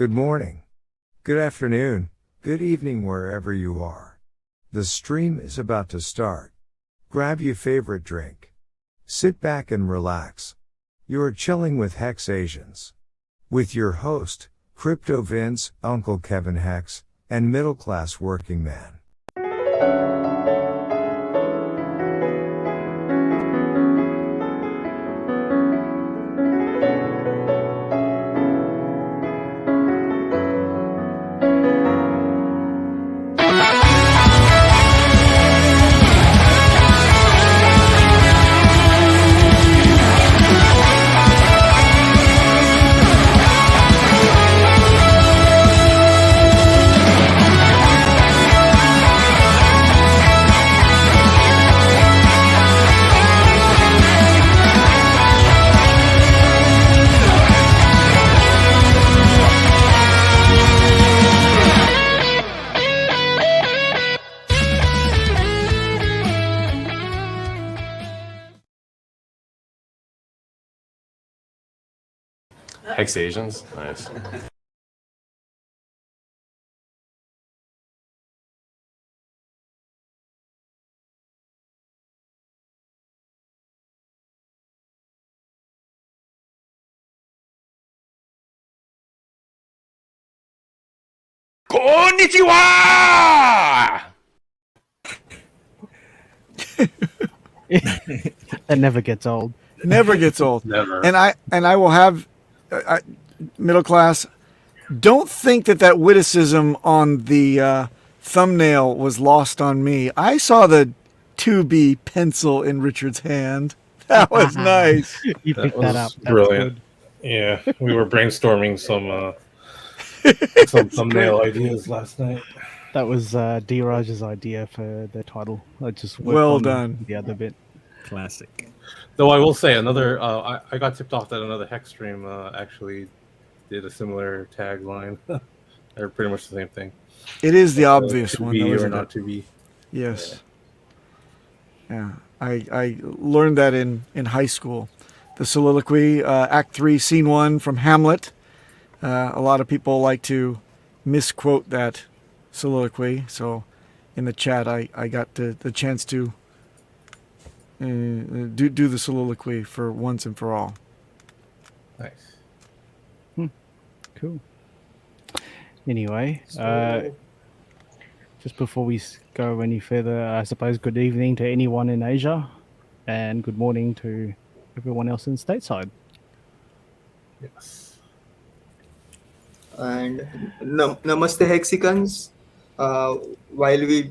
Good morning. Good afternoon. Good evening wherever you are. The stream is about to start. Grab your favorite drink. Sit back and relax. You're chilling with HexAsians. With your host, Crypto Vince, Uncle Kevin Hex, and Middle Class Working Man. HexAsians? Nice. Konnichiwa! That never gets old. Never gets old. Never. And I will have middle class. Don't think that witticism on the thumbnail was lost on me. I saw the 2B pencil in Richard's hand. That was nice. You picked that up. That's Brilliant. good. Yeah, we were brainstorming some thumbnail ideas last night. That was D-Raj's idea for the title. I just worked Well on done. the other bit. Classic. Though I will say another, I got tipped off that another Hex stream actually did a similar tagline. They're pretty much the same thing. It is the obvious To one, be though, or isn't not it? to be. Yes. Yeah. I learned that in high school. The soliloquy, Act 3, Scene 1 from Hamlet. A lot of people like to misquote that soliloquy. So in the chat, I got the chance to do the soliloquy for once and for all. Nice. Cool. Anyway, just before we go any further, I suppose good evening to anyone in Asia and good morning to everyone else in stateside. Yes. And namaste hexicans.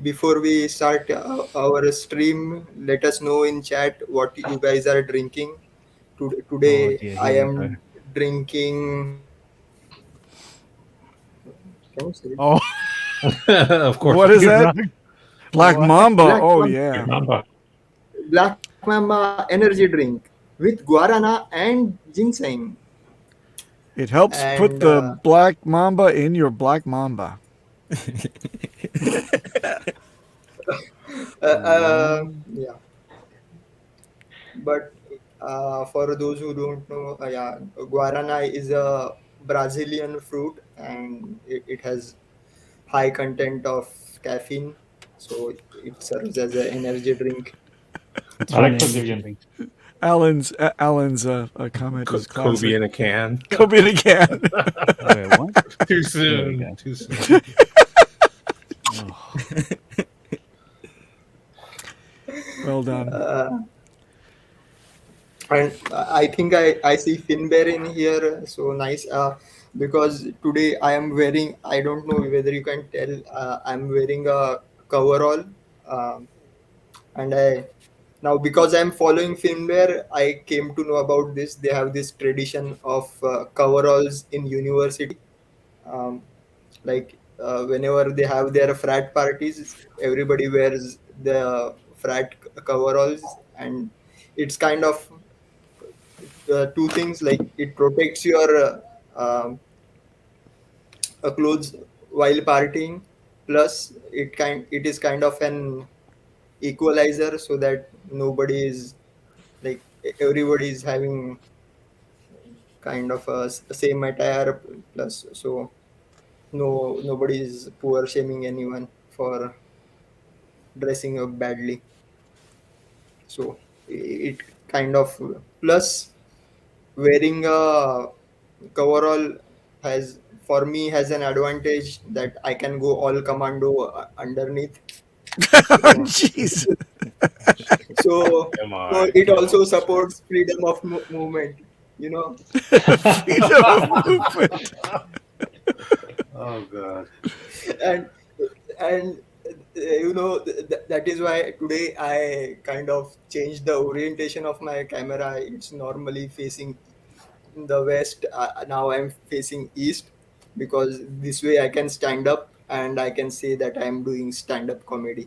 Before we start our stream, let us know in chat what you guys are drinking. Today dear, I here we am drinking. Can you say it? Oh, Of course. What is that? Right. Black What? Mamba. Black Oh, Mamba. yeah. Mamba. Black Mamba energy drink with guarana and ginseng. It helps put And, the Black Mamba in your Black Mamba. Yeah. But for those who don't know, guarana is a Brazilian fruit and it has high content of caffeine, so it serves as an energy drink. It's I like fine, Brazilian. anything. Alan's comment is Kobe classic. in a can. Kobe in a can. Wait, what? Too There we soon. go. Too soon. Oh, Well done. And I think I see Finbear in here, so nice. Because today I am wearing, I don't know whether you can tell, I'm wearing a coverall. And now because I'm following Finbear, I came to know about this. They have this tradition of coveralls in university. Whenever they have their frat parties, everybody wears the frat coveralls, and it's kind of two things, like it protects your clothes while partying, plus it is kind of an equalizer, so that nobody is like everybody is having kind of a same attire, plus so nobody is poor shaming anyone for dressing up badly. So it kind of, plus wearing a coverall has, for me, has an advantage that I can go all commando underneath. So Jeez. so Come so on, it come on. also supports freedom of movement, you know. Freedom of movement. Oh god. and that is why today I kind of changed the orientation of my camera. It's normally facing the west, now I'm facing east, because this way I can stand up and I can say that I'm doing stand-up comedy.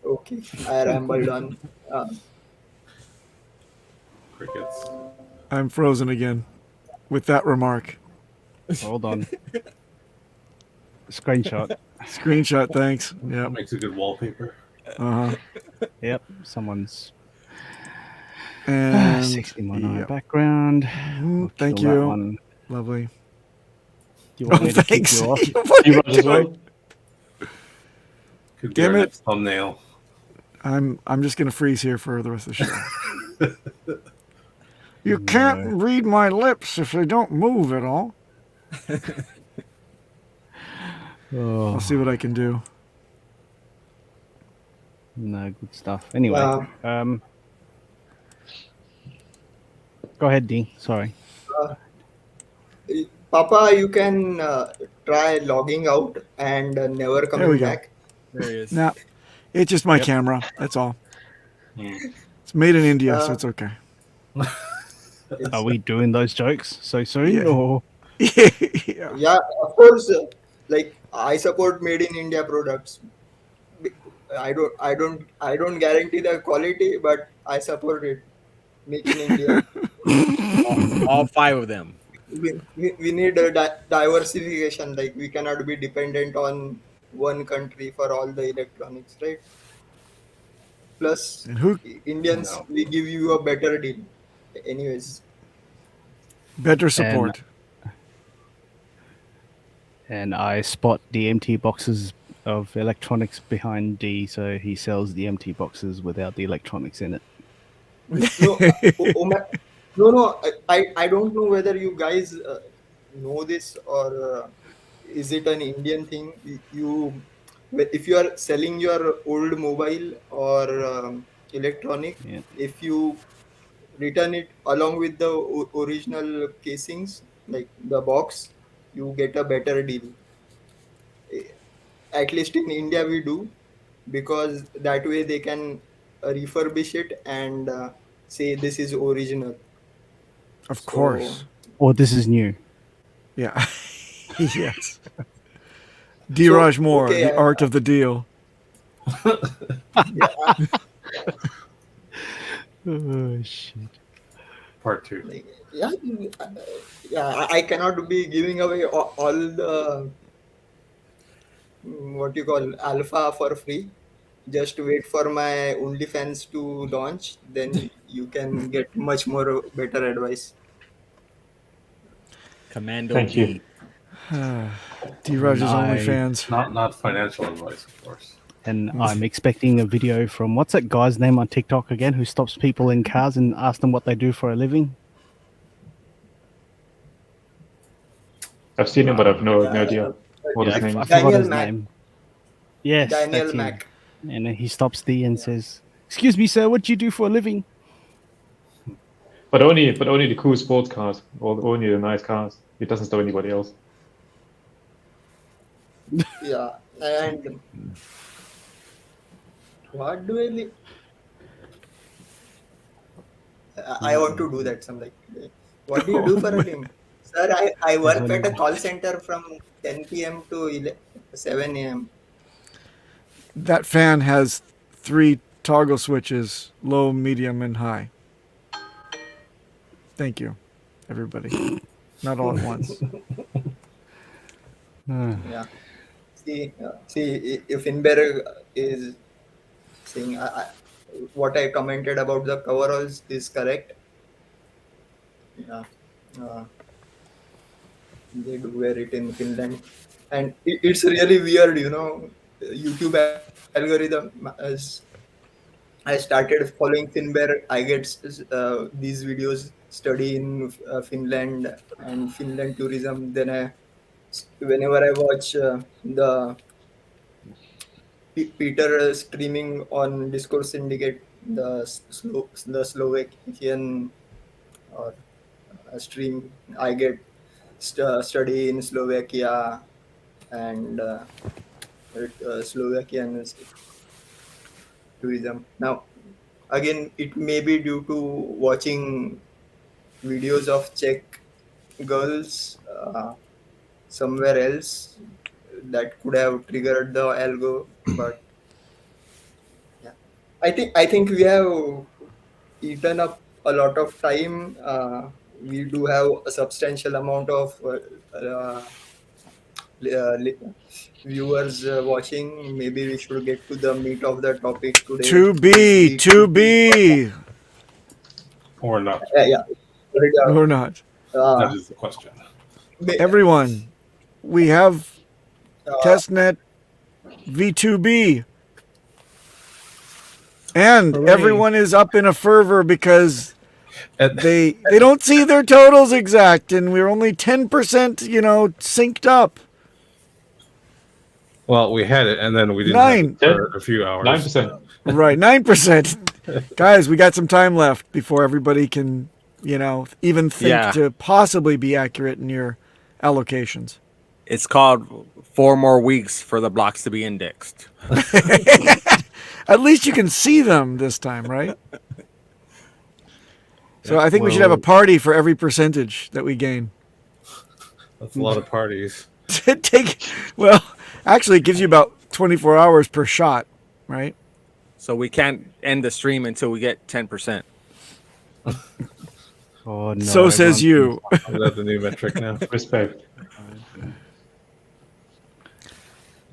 Okay, I rambled on. Crickets. I'm frozen again with that remark. Hold on. Screenshot. Screenshot, thanks. That Yep. makes a good wallpaper. Uh-huh. Yep, someone's And 60 yep. background. Mhm, We'll thank kill that you. one. Lovely. Do you want Oh, me to keep thanks. you off? What are you T-Raj as doing? well. Could be Damn our it. next thumbnail. I'm just gonna freeze here for the rest of the show. You No. can't read my lips if they don't move at all. Oh, I'll see what I can do. no, good stuff. Anyway, uh, go ahead, Dean. Sorry. Papa, you can try logging out and never There we coming go. back. There he is. Nah, it's just my Yep. camera. That's all. Hmm. It's made in India, so it's okay. Are we doing those jokes so soon? Yeah. Or Yeah. Yeah, of course. Like, I support made in India products. I don't guarantee the quality, but I support it. Make in India. All five of them. We need a diversification. Like, we cannot be dependent on one country for all the electronics, right? Plus, And who Indians, No. we give you a better deal. Anyways, better support? and I spot the empty boxes of electronics behind D, so he sells the empty boxes without the electronics in it. no, no. I don't know whether you guys know this, or is it an Indian thing? If you are selling your old mobile or electronic, Yeah. if you return it along with the original casings, like the box, you get a better deal. At least in India we do, because that way they can refurbish it and say this is original. Of So course. Or this is new. Yeah. Yes. Diraj Moore, okay, the art of the deal. Oh shit. Part 2. like, yeah, I cannot be giving away all the what you call alpha for free. Just wait for my OnlyFans to launch, then you can get much more better advice. Commando Thank D. you. Diraj's I- OnlyFans. Not financial advice, of course. And I'm expecting a video from what's that guy's name on TikTok again who stops people in cars and asks them what they do for a living? I've seen him, but I've no idea what Yeah, his name I is. forgot Daniel his Mac. name. Yes, Daniel that's him. Mac. And then he stops D and says, "Excuse me, sir, what do you do for a living?" But only the cool sports cars, or only the nice cars. He doesn't stop anybody else. Yeah, and what do I li- I want to do that. Some like, what do you do for a living? Sir, I work at a call center from 10 p.m. to 7 a.m. That fan has 3 toggle switches, low, medium, and high. Thank you, everybody. Not all at once. Yeah. See, if Inberg is saying what I commented about the coveralls is correct. Yeah. they do wear it in Finland, and it's really weird, YouTube algorithm. As I started following Finbear, I get these videos study in Finland and Finland tourism. Then whenever I watch the Peter streaming on Discord Syndicate, the Slovakian or stream, I get study in Slovakia and Slovakian tourism. Now, again, it may be due to watching videos of Czech girls somewhere else that could have triggered the algo, but yeah, I think we have eaten up a lot of time. We do have a substantial amount of viewers watching. Maybe we should get to the meat of the topic today. To be. Or not. Yeah. Or not. That is the question. Everyone, we have testnet v2b. And Hooray. everyone is up in a fervor because And they don't see their totals exact, and we're only 10%, synced up. well, we had it, and then we didn't Nine. have it for a few hours. 9%. Right, 9%. Guys, we got some time left before everybody can, even think Yeah. to possibly be accurate in your allocations. It's called 4 more weeks for the blocks to be indexed. At least you can see them this time, right? So I think we should have a party for every percentage that we gain. That's a lot of parties. Actually, it gives you about 24 hours per shot, right? So we can't end the stream until we get 10%. Oh, no, So says you. Is that the new metric now? Respect.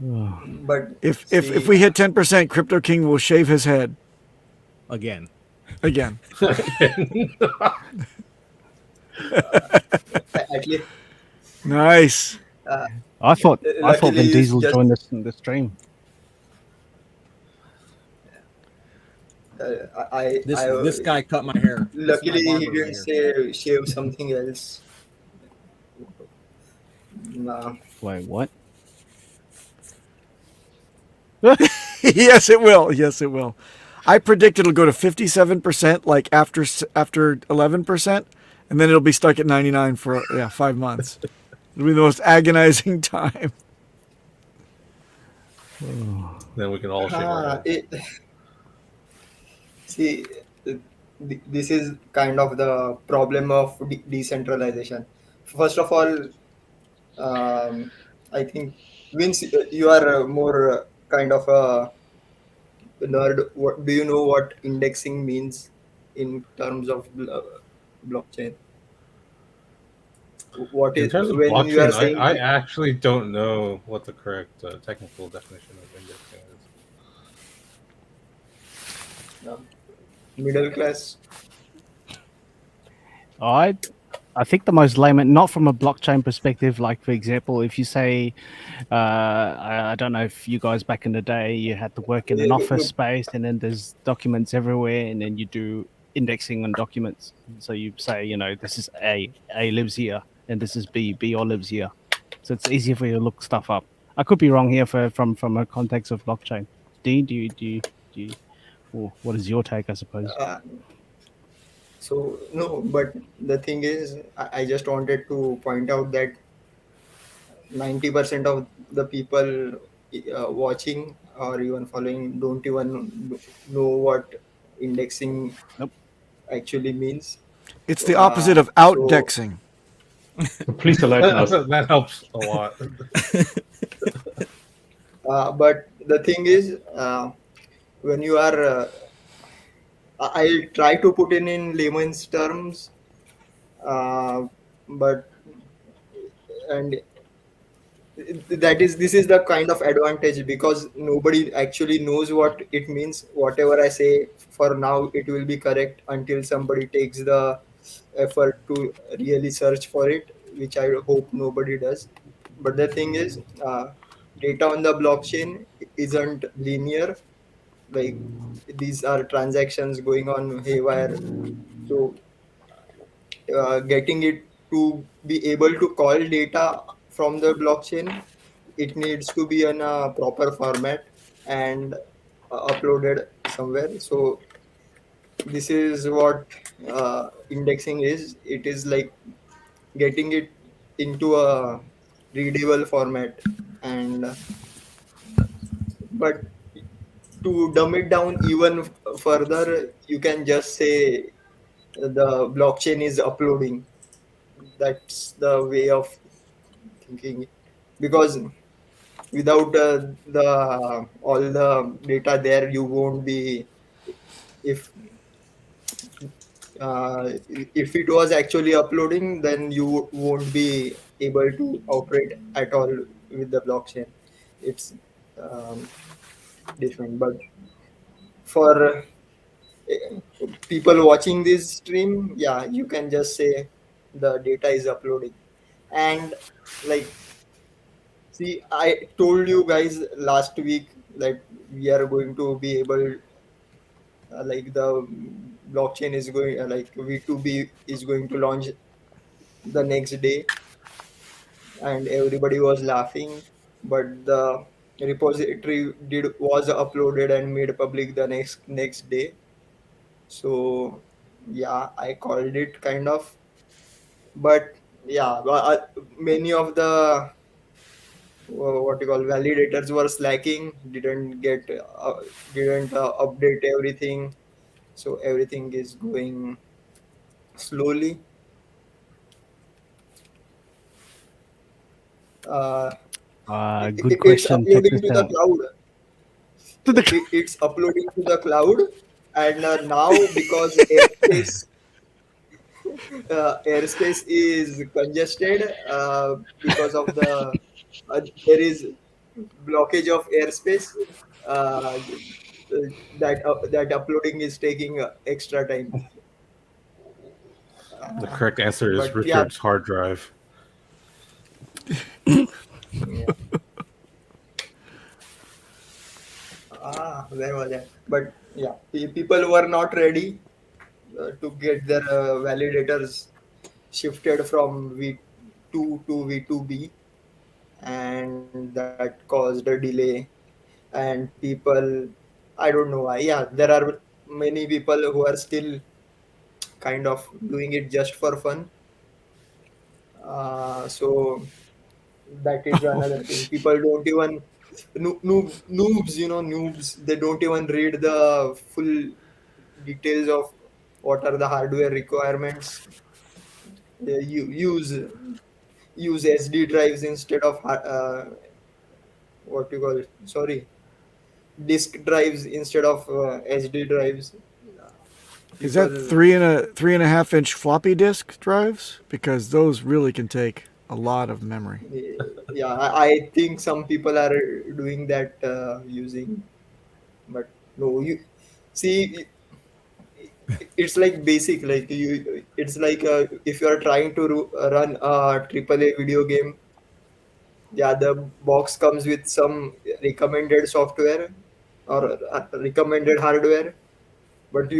But If we hit 10%, Crypto King will shave his head Again. again. at least Nice. I thought luckily Vin it's Diesel just- joined us in the stream. This guy cut my hair. Luckily, This is my he barber didn't right say here. shave something else. Nah. Wait, what? Yes, it will. Yes, it will. I predict it'll go to 57%, like after 11%, and then it'll be stuck at 99 for 5 months. It'll be the most agonizing time. Then we can all shave our heads. See, this is kind of the problem of decentralization. First of all, I think Vince, you are more kind of a nerd. What do you know what indexing means in terms of blockchain? What In is terms of when you are blockchain, saying I actually don't know what the correct technical definition of indexing is. middle class? I think the most layman, not from a blockchain perspective, like for example, if you say, I don't know if you guys back in the day, you had to work in an office space and then there's documents everywhere and then you do indexing on documents. So you say, this is A lives here and this is B all lives here. So it's easier for you to look stuff up. I could be wrong here from a context of blockchain. Do you what is your take, I suppose? So no, but the thing is, I just wanted to point out that 90% of the people watching or even following don't even know what indexing Nope. actually means. It's the opposite of outdexing. Please enlighten us. That helps a lot. But the thing is, when you are, I'll try to put in layman's terms, but and this is the kind of advantage because nobody actually knows what it means. Whatever I say for now, it will be correct until somebody takes the effort to really search for it. which I hope nobody does. But the thing is, data on the blockchain isn't linear. Like, these are transactions going on haywire. So getting it to be able to call data from the blockchain, it needs to be in a proper format and uploaded somewhere. So this is what indexing is. It is like getting it into a readable format. And but to dumb it down even further, you can just say the blockchain is uploading. That's the way of thinking, because without the all the data there, you won't be, if if it was actually uploading, then you won't be able to operate at all with the blockchain. It's um, different. But for people watching this stream, yeah, you can just say the data is uploading. And like, see, I told you guys last week that we are going to be able, like, the blockchain is going, like, v2b is going to launch the next day, and everybody was laughing. But the repository did was uploaded and made public the next day. So yeah, I called it kind of. But yeah, many of the what you call validators were slacking, didn't update everything, so everything is going slowly. uh, Good it's question. Check uploading this to the out. cloud. To the It's uploading to the cloud. And now, because airspace is congested, because of the there is blockage of airspace, that uploading is taking extra time. The correct answer is But yeah, Richard's hard drive. yeah. Where was I? But yeah, people were not ready to get their validators shifted from V2 to V2b, and that caused a delay. And people, I don't know why. Yeah, there are many people who are still kind of doing it just for fun. So that is another thing. People don't even noobs, noobs. They don't even read the full details of what are the hardware requirements. They use SD drives instead of what you call it. Sorry, disk drives instead of SD drives. Is that People, 3.5 inch floppy disk drives? Because those really can take a lot of memory. yeah, I think some people are doing that using, but no, you see, it's like basic, like it's like if you are trying to run a AAA video game. Yeah, the box comes with some recommended software or recommended hardware, but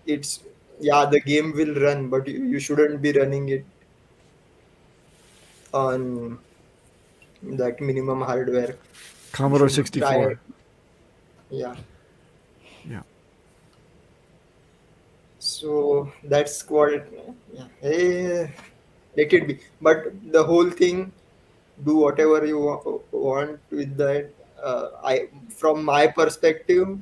it's yeah, the game will run, but you shouldn't be running it on that minimum hardware. You Commodore should try. 64. Yeah. Yeah. So that's what. Yeah. Let it be. But the whole thing, do whatever you want with that. From my perspective,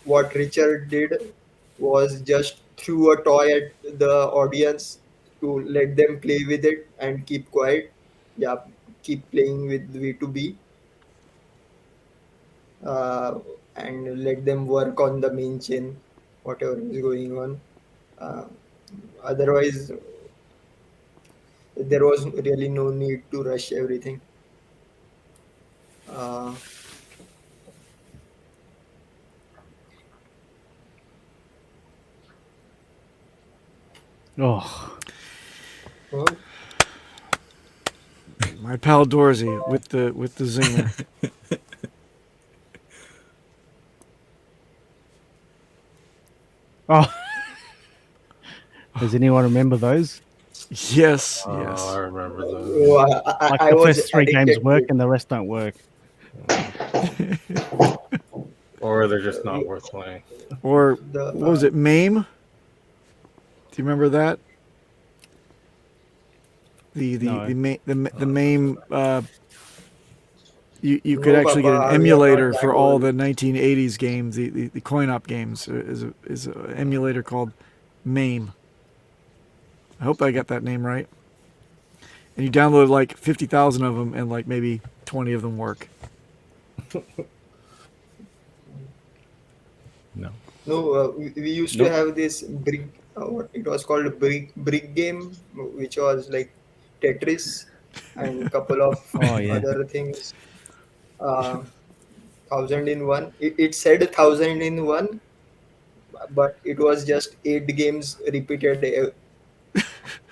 what Richard did was just threw a toy at the audience to let them play with it and keep quiet. Yeah, keep playing with V2B, uh, and let them work on the main chain, whatever is going on. Uh, Otherwise, there was really no need to rush everything. Uh, Oh, oh, My pal Dorsey with the zinger. Oh, does anyone remember those? Yes, Oh, yes. I remember those. Oh, Like I the was first three games addicted to work it. and the rest don't work. Or they're just not worth playing. Or The what was it, MAME? Do you remember that? No. The MAME. You could No, actually get an Papa, we are not emulator that for all old. the 1980s games. The coin-op games is an emulator called MAME. I hope I got that name right. And you download like 50,000 of them, and like maybe 20 of them work. No. No, we used to have this brick. What it was called brick game, which was like Tetris and couple of Oh yeah. other things. Uh, 1000 in 1. It said 1000 in 1, but it was just 8 games repeated a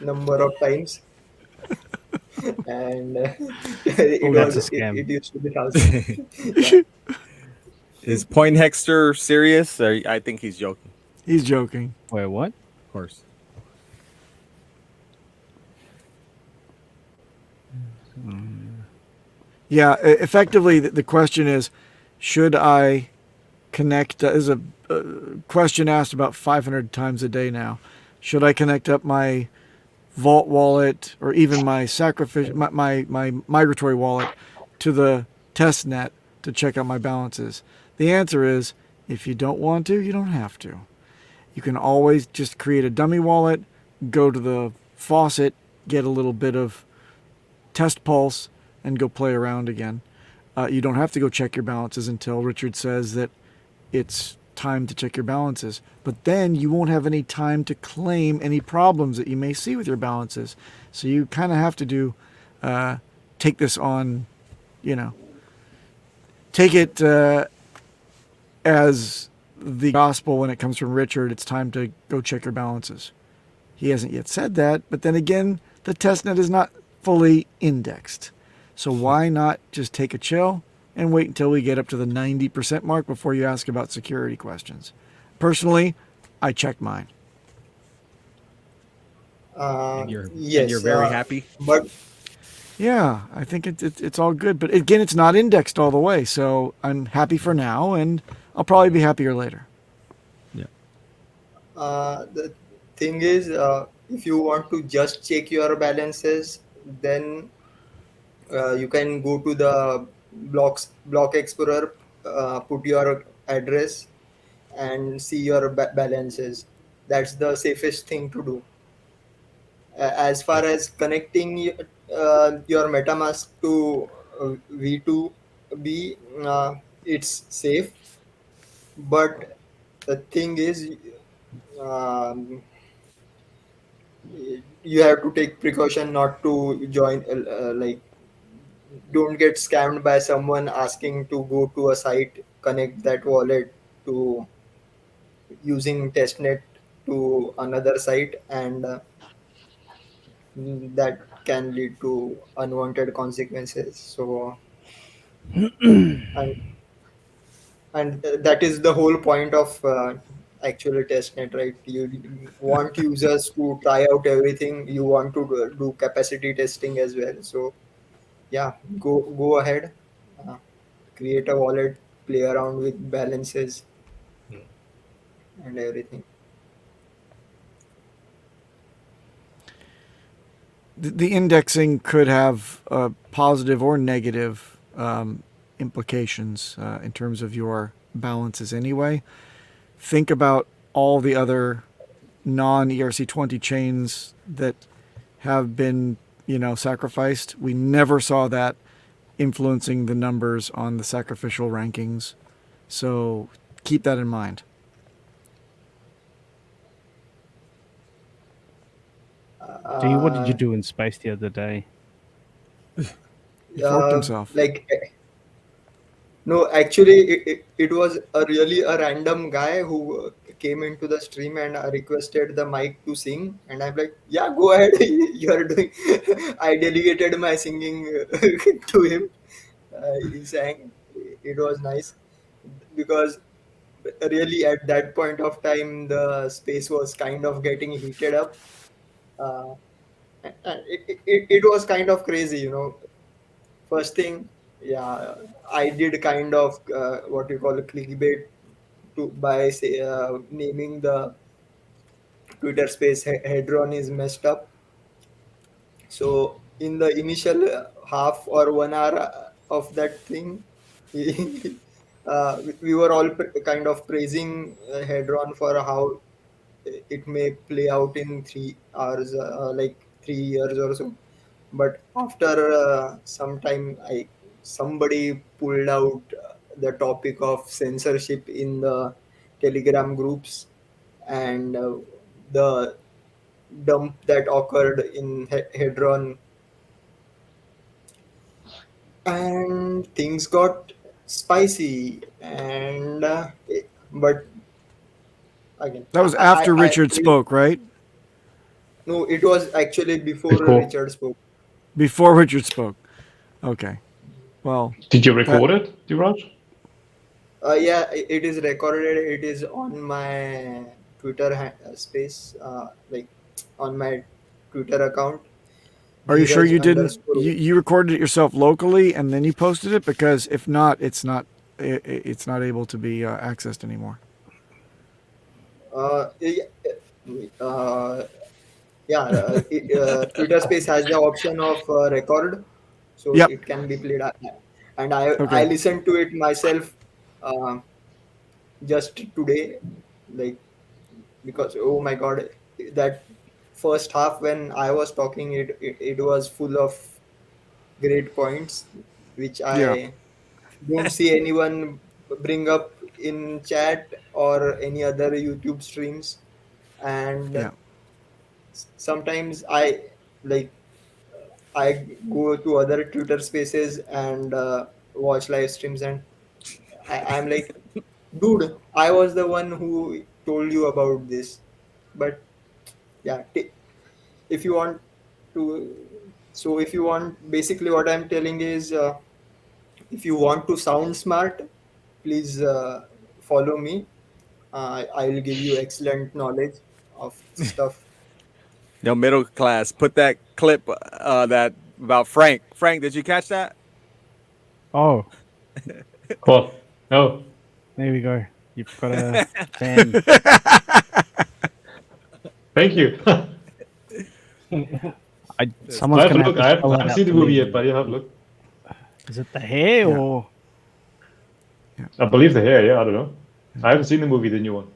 number of times, and Oh, That's a scam. it used to be 1000. Yeah. Is Point Hexter serious? Or I think he's joking. He's joking. Wait, what? Of course. Yeah, effectively, the question is, should I connect? Is a question asked about 500 times a day now. Should I connect up my Vault wallet or even my my migratory wallet to the test net to check out my balances? The answer is, if you don't want to, you don't have to. You can always just create a dummy wallet, go to the faucet, get a little bit of test pulse, and go play around again. You don't have to go check your balances until Richard says that it's time to check your balances. But then you won't have any time to claim any problems that you may see with your balances. So you kind of have to do, take this on, take it as the gospel when it comes from Richard. It's time to go check your balances. He hasn't yet said that, but then again, the testnet is not fully indexed. So why not just take a chill and wait until we get up to the 90% mark before you ask about security questions? Personally, I checked mine. And you're Yes, very happy. but Yeah, I think it's all good. But again, it's not indexed all the way. So I'm happy for now, and I'll probably be happier later. the thing is, if you want to just check your balances, then you can go to the block explorer, put your address, and see your balances. That's the safest thing to do. As far as connecting your MetaMask to v2b, it's safe, but the thing is, um, you have to take precaution not to join, like, don't get scammed by someone asking to go to a site, connect that wallet to using testnet to another site, and that can lead to unwanted consequences. So, and that is the whole point of actual testnet, right? You want users to try out everything. You want to do capacity testing as well. So yeah, go ahead, uh, create a wallet, play around with balances and everything. The indexing could have positive or negative implications in terms of your balances anyway. Think about all the other non-ERC20 chains that have been, sacrificed. We never saw that influencing the numbers on the sacrificial rankings. So keep that in mind. What did you do in space the other day? He forked himself. No, actually, it was really a random guy who came into the stream and requested the mic to sing, and I'm like, yeah, go ahead. You are doing. I delegated my singing to him. He sang. It was nice because really at that point of time the space was kind of getting heated up. Uh, and it was kind of crazy, First thing, yeah, I did kind of what you call a clickbait by naming the Twitter space Hedron is messed up. So in the initial half or 1 hour of that thing, we were all kind of praising Hedron for how it may play out in 3 hours, like 3 years or so. But after some time, somebody pulled out the topic of censorship in the Telegram groups, and the dump that occurred in Hedron, and things got spicy. And but again, That was after Richard spoke, right? No, it was actually before Before. Richard spoke. Before Richard spoke. Okay. Well, Did you record it, Diraj? Yeah, it is recorded. It is on my Twitter space, like on my Twitter account. are you sure Dheeraj you didn't? underscore- You recorded it yourself locally and then you posted it? Because if not, it's not able to be accessed anymore. Yeah, Twitter Space has the option of record, so Yep. it can be played. And I Okay. listened to it myself just today, like, because oh my god, that first half when I was talking, it was full of great points, which Yeah. I don't see anyone bring up in chat or any other YouTube streams. And Yeah. sometimes I go to other Twitter spaces and watch live streams, and I'm like, dude, I was the one who told you about this. But yeah, if you want to, so if you want, basically what I'm telling is, if you want to sound smart, please follow me. I will give you excellent knowledge of stuff. No, middle class. Put that clip that about Frank. Frank, did you catch that? Oh, What? No. there we go. You've got a fan. Thank you. Someone's I have gonna to look. have I to spell it haven't out seen the for me. movie yet, but you have a look. Is it the hair Yeah. or? I believe the hair. Yeah, I don't know. I haven't seen the movie, the new one.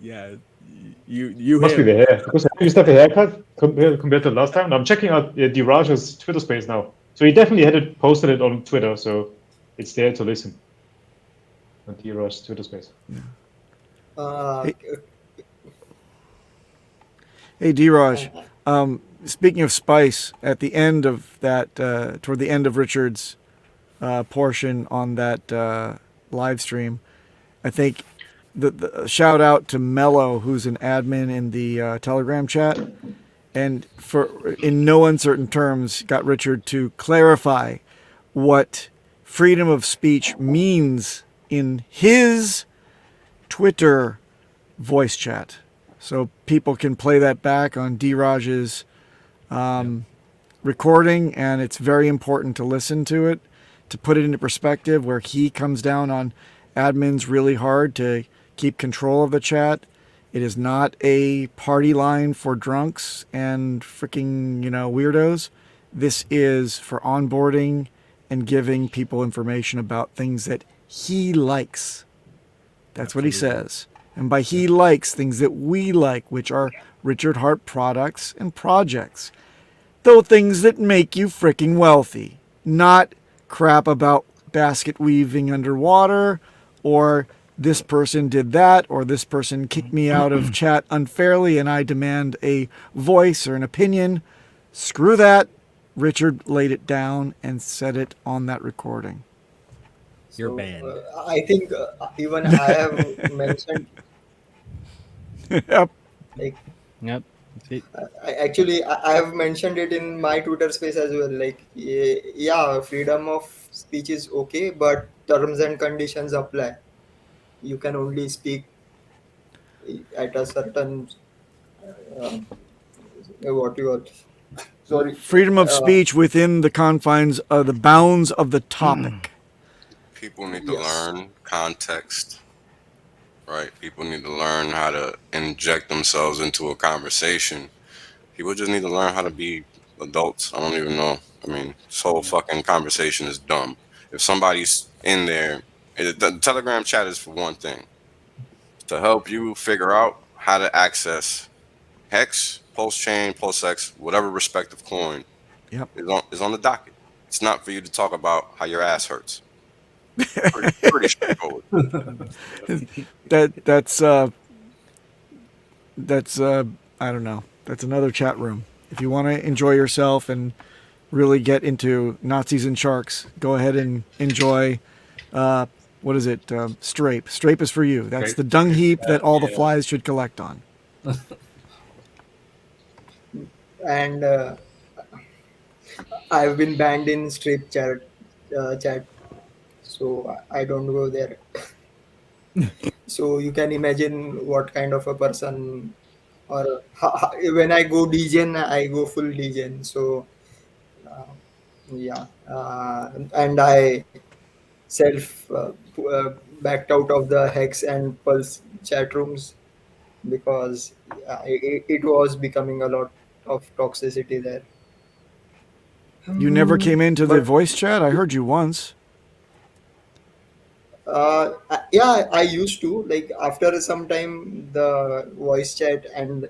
Yeah, you Must be him. the hair because I used to have a haircut compared to last time. And I'm checking out Diraj's Twitter space now, so he definitely had it posted it on Twitter, so it's there to listen. On Diraj's Twitter space. Uh, Hey, Dheeraj. Speaking of spice, at the end of that, toward the end of Richard's portion on that live stream, I think the shout out to Mello, who's an admin in the Telegram chat, and for in no uncertain terms got Richard to clarify what freedom of speech means in his Twitter voice chat. So people can play that back on Dheeraj's recording, and it's very important to listen to it, to put it into perspective, where he comes down on admins really hard to keep control of the chat. It is not a party line for drunks and freaking, weirdos. This is for onboarding and giving people information about things that he likes. That's what he says. And by he likes, things that we like, which are Richard Hart products and projects. Though things that make you freaking wealthy. Not crap about basket weaving underwater, or this person did that, or this person kicked me out of chat unfairly and I demand a voice or an opinion. Screw that. Richard laid it down and said it on that recording. You're banned. I think even I have mentioned Yep. Like Yep. That's it. I have mentioned it in my Twitter space as well. Like, yeah, freedom of speech is okay, but terms and conditions apply. You can only speak at a certain uh, what you are. Sorry. Freedom of Uh, speech within the confines of the bounds of the topic. People need to yes. learn context, right? People need to learn how to inject themselves into a conversation. People just need to learn how to be adults. I don't even know. I mean, this whole fucking conversation is dumb. If somebody's in there, the Telegram chat is for one thing, to help you figure out how to access Hex, Pulse Chain, Pulse X, whatever respective coin Yep. is on the docket. It's not for you to talk about how your ass hurts. Pretty straightforward. That's I don't know. That's another chat room. If you want to enjoy yourself and really get into Nazis and sharks, go ahead and enjoy. What is it? Strape. Strape is for you. That's Strape. the dung heap that all the Yeah. flies should collect on. And I've been banned in strip chat, so I don't go there. So you can imagine what kind of a person, or when I go degen, I go full degen. So uh, yeah, and I self backed out of the Hex and Pulse chat rooms because it was becoming a lot of toxicity there. You never came into the But voice chat? I heard you once. yeah, I used to, like, after some time the voice chat and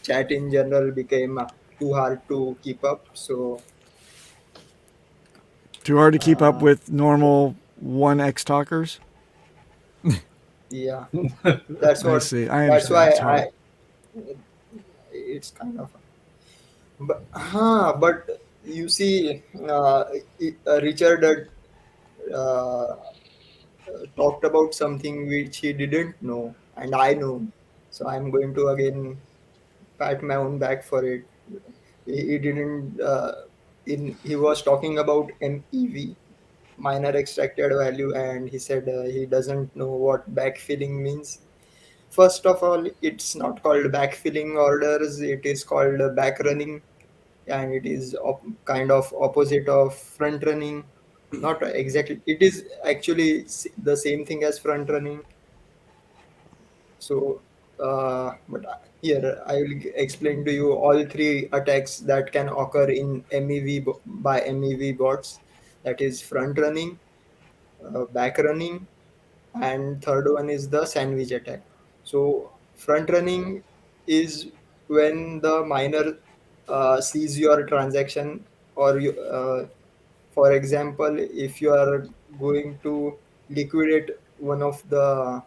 chat in general became too hard to keep up. So Too hard to keep up uh, with normal 1x talkers? yeah, that's I what. see. I That's understand. why It's hard. it's kind of. But you see, Richard uh, talked about something which he didn't know, and I know. So I'm going to again pat my own back for it. He didn't. He was talking about MEV, minor extracted value, and he said he doesn't know what backfilling means. First of all, it's not called backfilling orders; it is called backrunning, and it is kind of opposite of front running. Not exactly. It is actually the same thing as front running. So, but here I will explain to you all three attacks that can occur in MEV by MEV bots. That is front running, back running, and third one is the sandwich attack. So front running is when the miner sees your transaction, or for example, if you are going to liquidate one of the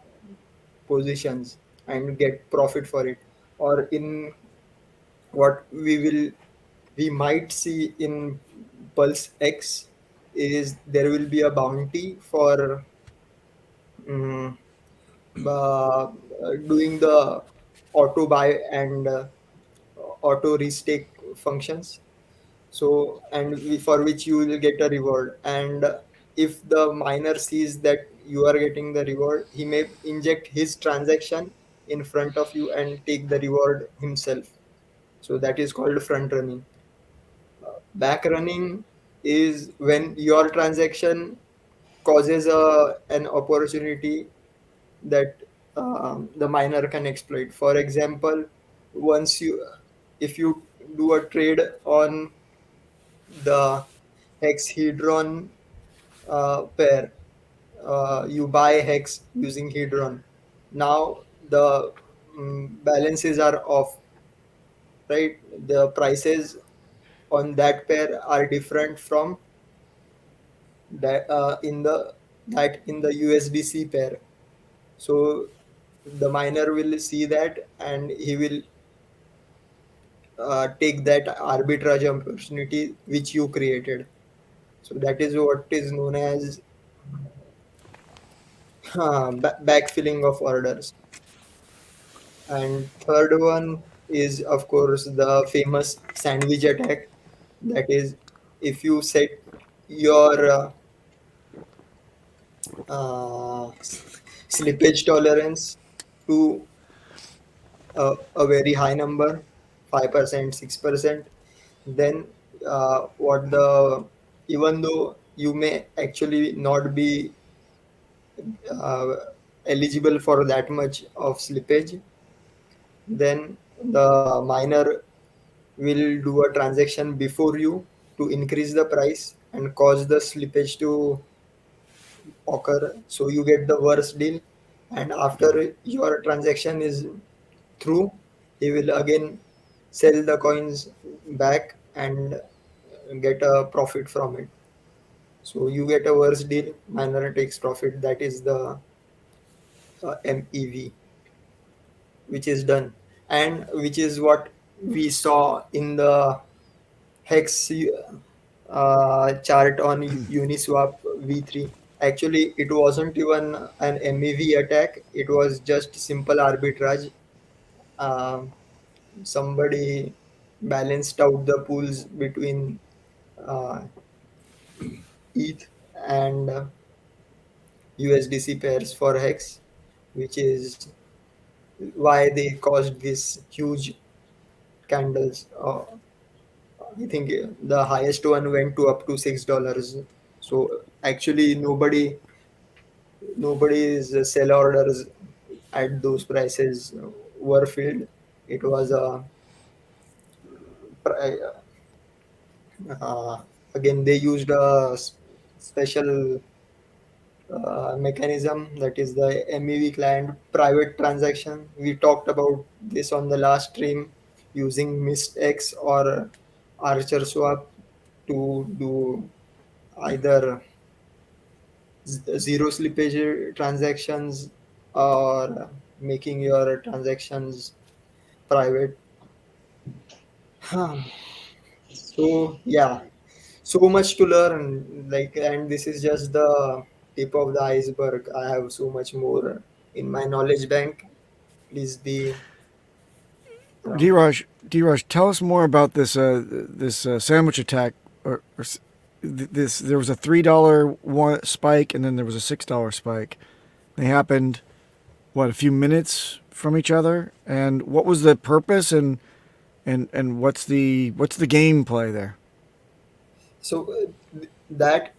positions and get profit for it, or in what we might see in Pulse X is there will be a bounty for mm, doing the auto buy and auto restake functions. So, and for which you will get a reward. And if the miner sees that you are getting the reward, he may inject his transaction in front of you and take the reward himself. So that is called front running. Back running is when your transaction causes an opportunity that the miner can exploit. For example, once you if you do a trade on the hexhedron pair, you buy hex using hedron. Now the balances are off, right? The prices on that pair are different from that in the USDC pair. So the miner will see that and he will take that arbitrage opportunity which you created. So that is what is known as backfilling of orders. And third one is, of course, the famous sandwich attack. That is, if you set your slippage tolerance to a very high number, 5%, 6%, then what the even though you may actually not be uh, eligible for that much of slippage, then the miner will do a transaction before you to increase the price and cause the slippage to occur. So you get the worst deal. And after your transaction is through, he will again sell the coins back and get a profit from it. So you get a worse deal, miner takes profit. That is the MEV, which is done, and which is what we saw in the hex chart on Uniswap v3. Actually, it wasn't even an MEV attack. It was just simple arbitrage. Um Somebody balanced out the pools between uh, ETH and USDC pairs for Hex, which is why they caused this huge candles. I think the highest one went to up to $6. So actually, nobody's sell orders at those prices were filled. It was a pri- uh, again they used a special mechanism, that is the MEV client private transaction. We talked about this on the last stream, using MistX or Archer Swap to do either zero slippage transactions or making your transactions private. So yeah, so much to learn, like, and this is just the tip of the iceberg. I have so much more in my knowledge bank. Please be uh, Draj, tell us more about this sandwich attack. This there was a $3 one spike and then there was a $6 spike. They happened what, a few minutes from each other. And what was the purpose and what's the gameplay there? so that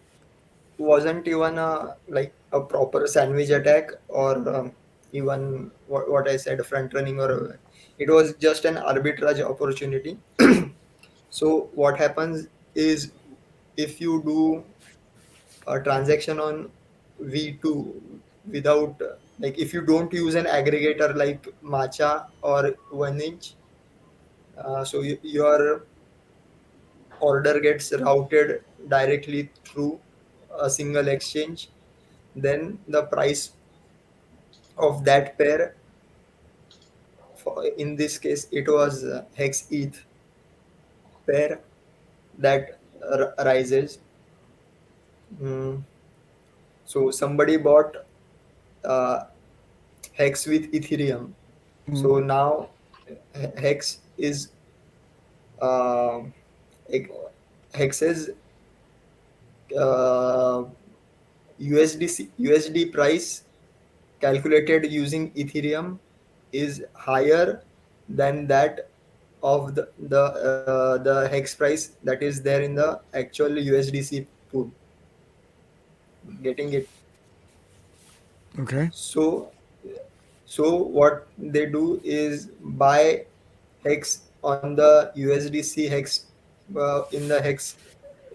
wasn't even a like a proper sandwich attack, or even what I said, front running, or it was just an arbitrage opportunity. So what happens is, if you do a transaction on V2 without like, if you don't use an aggregator like Matcha or 1inch, your order gets routed directly through a single exchange, then the price of that pair, in this case it was hex ETH pair, that rises. Mm, so somebody bought uh, hex with Ethereum. So now hex is uh, hex's uh, USD price calculated using Ethereum is higher than that of the hex price that is there in the actual USDC pool. Getting it? Okay. So what they do is buy hex on the USDC hex in the hex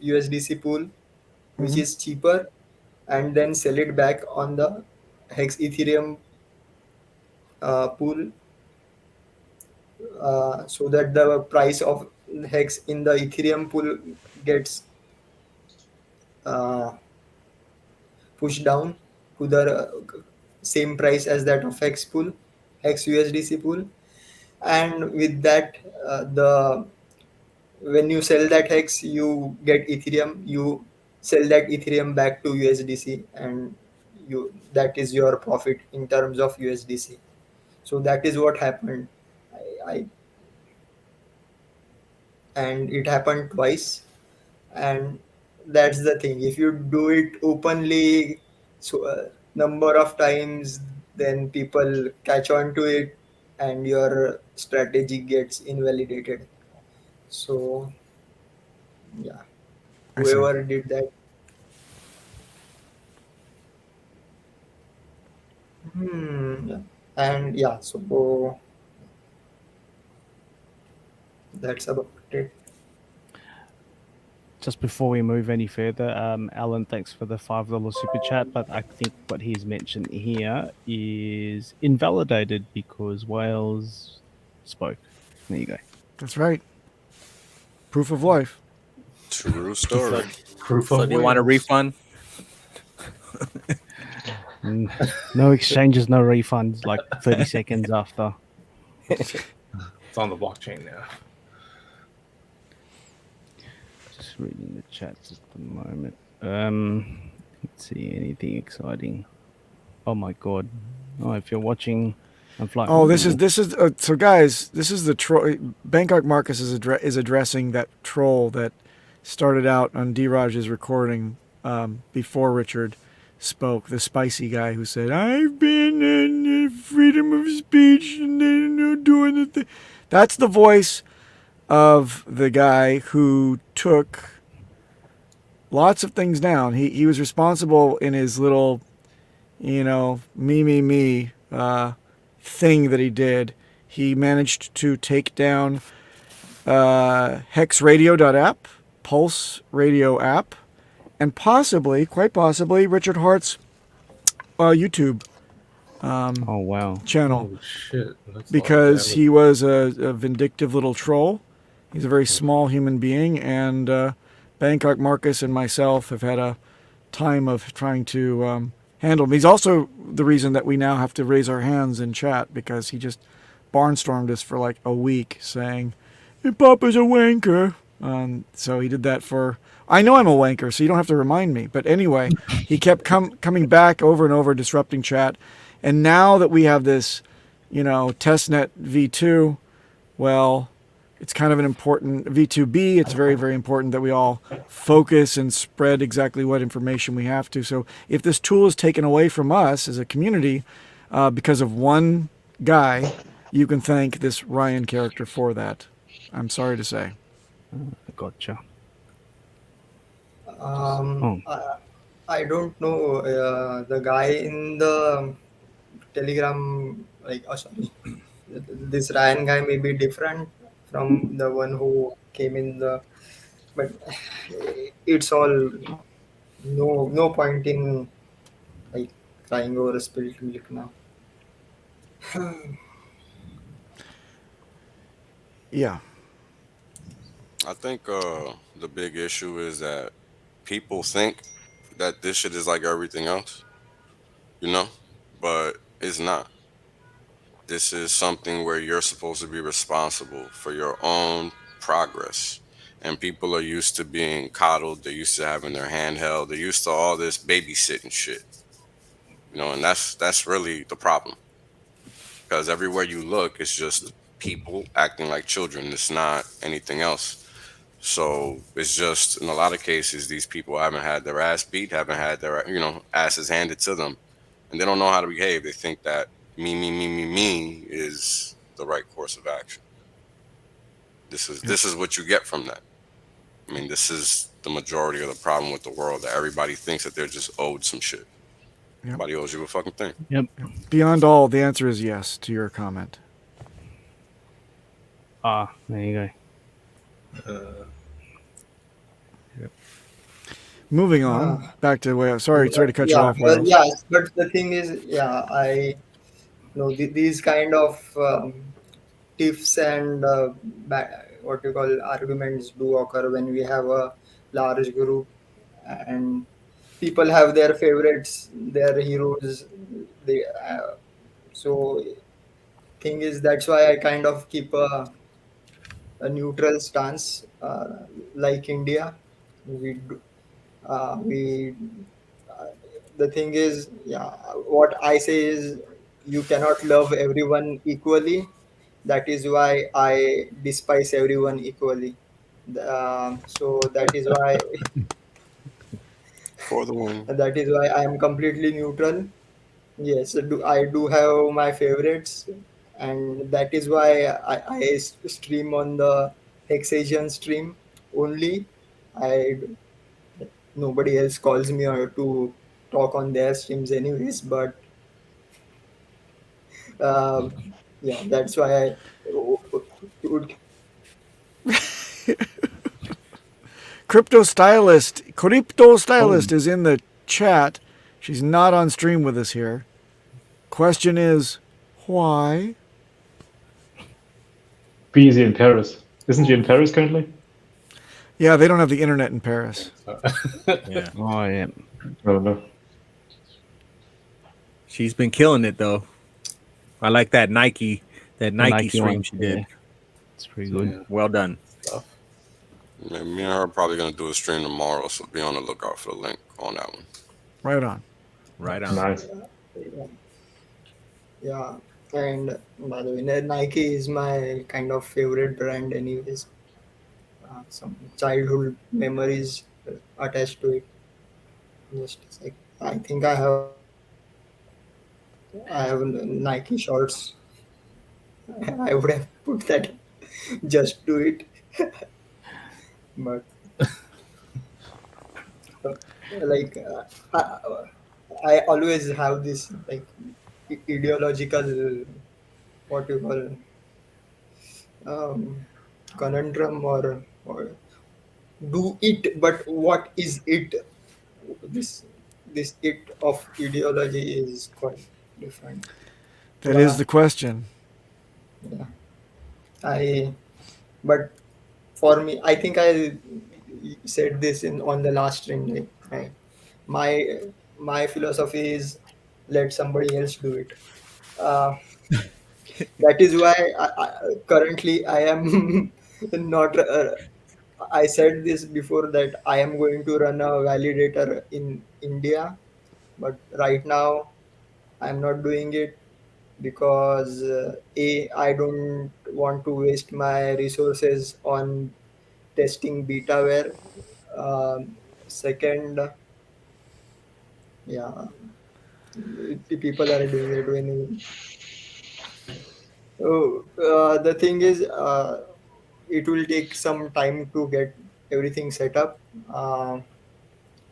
USDC pool, which Mm-hmm. is cheaper, and then sell it back on the hex Ethereum pool, so that the price of hex in the Ethereum pool gets uh, pushed down to the same price as that of hex pool, hex USDC pool. And with that, the when you sell that hex, you get Ethereum. You sell that Ethereum back to USDC, and you that is your profit in terms of USDC. So that is what happened. I and it happened twice, and that's the thing. If you do it openly, so number of times, then people catch on to it, and your strategy gets invalidated. So yeah, I see. whoever did that. Yeah. And yeah, so that's about it. Just before we move any further, Alan, thanks for the $5 super chat. But I think what he's mentioned here is invalidated because Wales spoke. There you go. That's right. Proof of life. True story. Proof So of do you want a Wales. refund? No exchanges, no refunds. Like 30 seconds after. It's on the blockchain now. Just reading the chats at the moment. Let's see anything exciting. Oh my god! Oh, if you're watching, I'm flying. Oh, this is so guys. This is the troll. Bangkok Marcus is addressing that troll that started out on D-Raj's recording before Richard spoke. The spicy guy who said, "I've been in freedom of speech and they're doing the thing." That's the voice of the guy who took lots of things down. He was responsible in his little, me thing that he did. He managed to take down hexradio.app, Pulse Radio app, and quite possibly, Richard Hart's YouTube Oh wow! channel. Oh shit! That's Because he was a vindictive little troll. He's a very small human being, and Bangkok Marcus and myself have had a time of trying to handle him. He's also the reason that we now have to raise our hands in chat, because he just barnstormed us for like a week saying, "Hey, Papa's a wanker." So he did that for... I know I'm a wanker, so you don't have to remind me. But anyway, he kept coming back over and over, disrupting chat. And now that we have this, testnet v2, well, it's kind of an important v2b. It's very, very important that we all focus and spread exactly what information we have to. So if this tool is taken away from us as a community because of one guy, you can thank this Ryan character for that. I'm sorry to say. Gotcha. I don't know the guy in the Telegram. Like, oh, sorry, this Ryan guy may be different from the one who came in the. But it's all no point in like crying over spilled milk now. Yeah. I think the big issue is that people think that this shit is like everything else, but it's not. This is something where you're supposed to be responsible for your own progress. And people are used to being coddled. They're used to having their hand held. They're used to all this babysitting shit. And that's really the problem. Because everywhere you look, it's just people acting like children. It's not anything else. So it's just, in a lot of cases, these people haven't had their ass beat, haven't had their, asses handed to them. And they don't know how to behave. They think that me is the right course of action. This is what you get from that. I mean, this is the majority of the problem with the world, that everybody thinks that they're just owed some shit. Yep. Nobody owes you a fucking thing. Yep. Beyond all, the answer is yes to your comment. There you go. Moving on, back to where... Sorry to cut you off. But the thing is, I know these kind of tiffs and what you call arguments do occur when we have a large group and people have their favorites, their heroes. So thing is, that's why I kind of keep a neutral stance, like India. We the thing is, what I say is you cannot love everyone equally. That is why I despise everyone equally. So that is why For the win. that is why I am completely neutral. Yes, I do have my favorites, and that is why I stream on the HexAsian stream only. I Nobody else calls me or to talk on their streams anyways. But uh, yeah, that's why I would. Crypto Stylist is in the chat. She's not on stream with us here. Question is, why? B is in Paris. Isn't she in Paris currently? Yeah, they don't have the internet in Paris. Yeah. Oh yeah. I don't know. She's been killing it though. I like that Nike Nike stream one, she did. yeah. It's pretty good. Yeah. Well done. Stuff. Yeah, me and her are probably gonna do a stream tomorrow, so be on the lookout for the link on that one. Right on. Right on. Nice. Yeah, and by the way, Nike is my kind of favorite brand, anyways. Some childhood memories attached to it. Just like I think I have Nike shorts. I would have put that just to it, but like I always have this like ideological, what you call, conundrum, or do it, but what is it? This this it of ideology is quite different. That is the question. Yeah. I But for me, I think I said this in on the last stream. Like, my philosophy is let somebody else do it. Uh, that is why currently I am not. I said this before that I am going to run a validator in India, but right now I'm not doing it because I don't want to waste my resources on testing betaware. Second, yeah, people are doing it when. Oh, the thing is, it will take some time to get everything set up.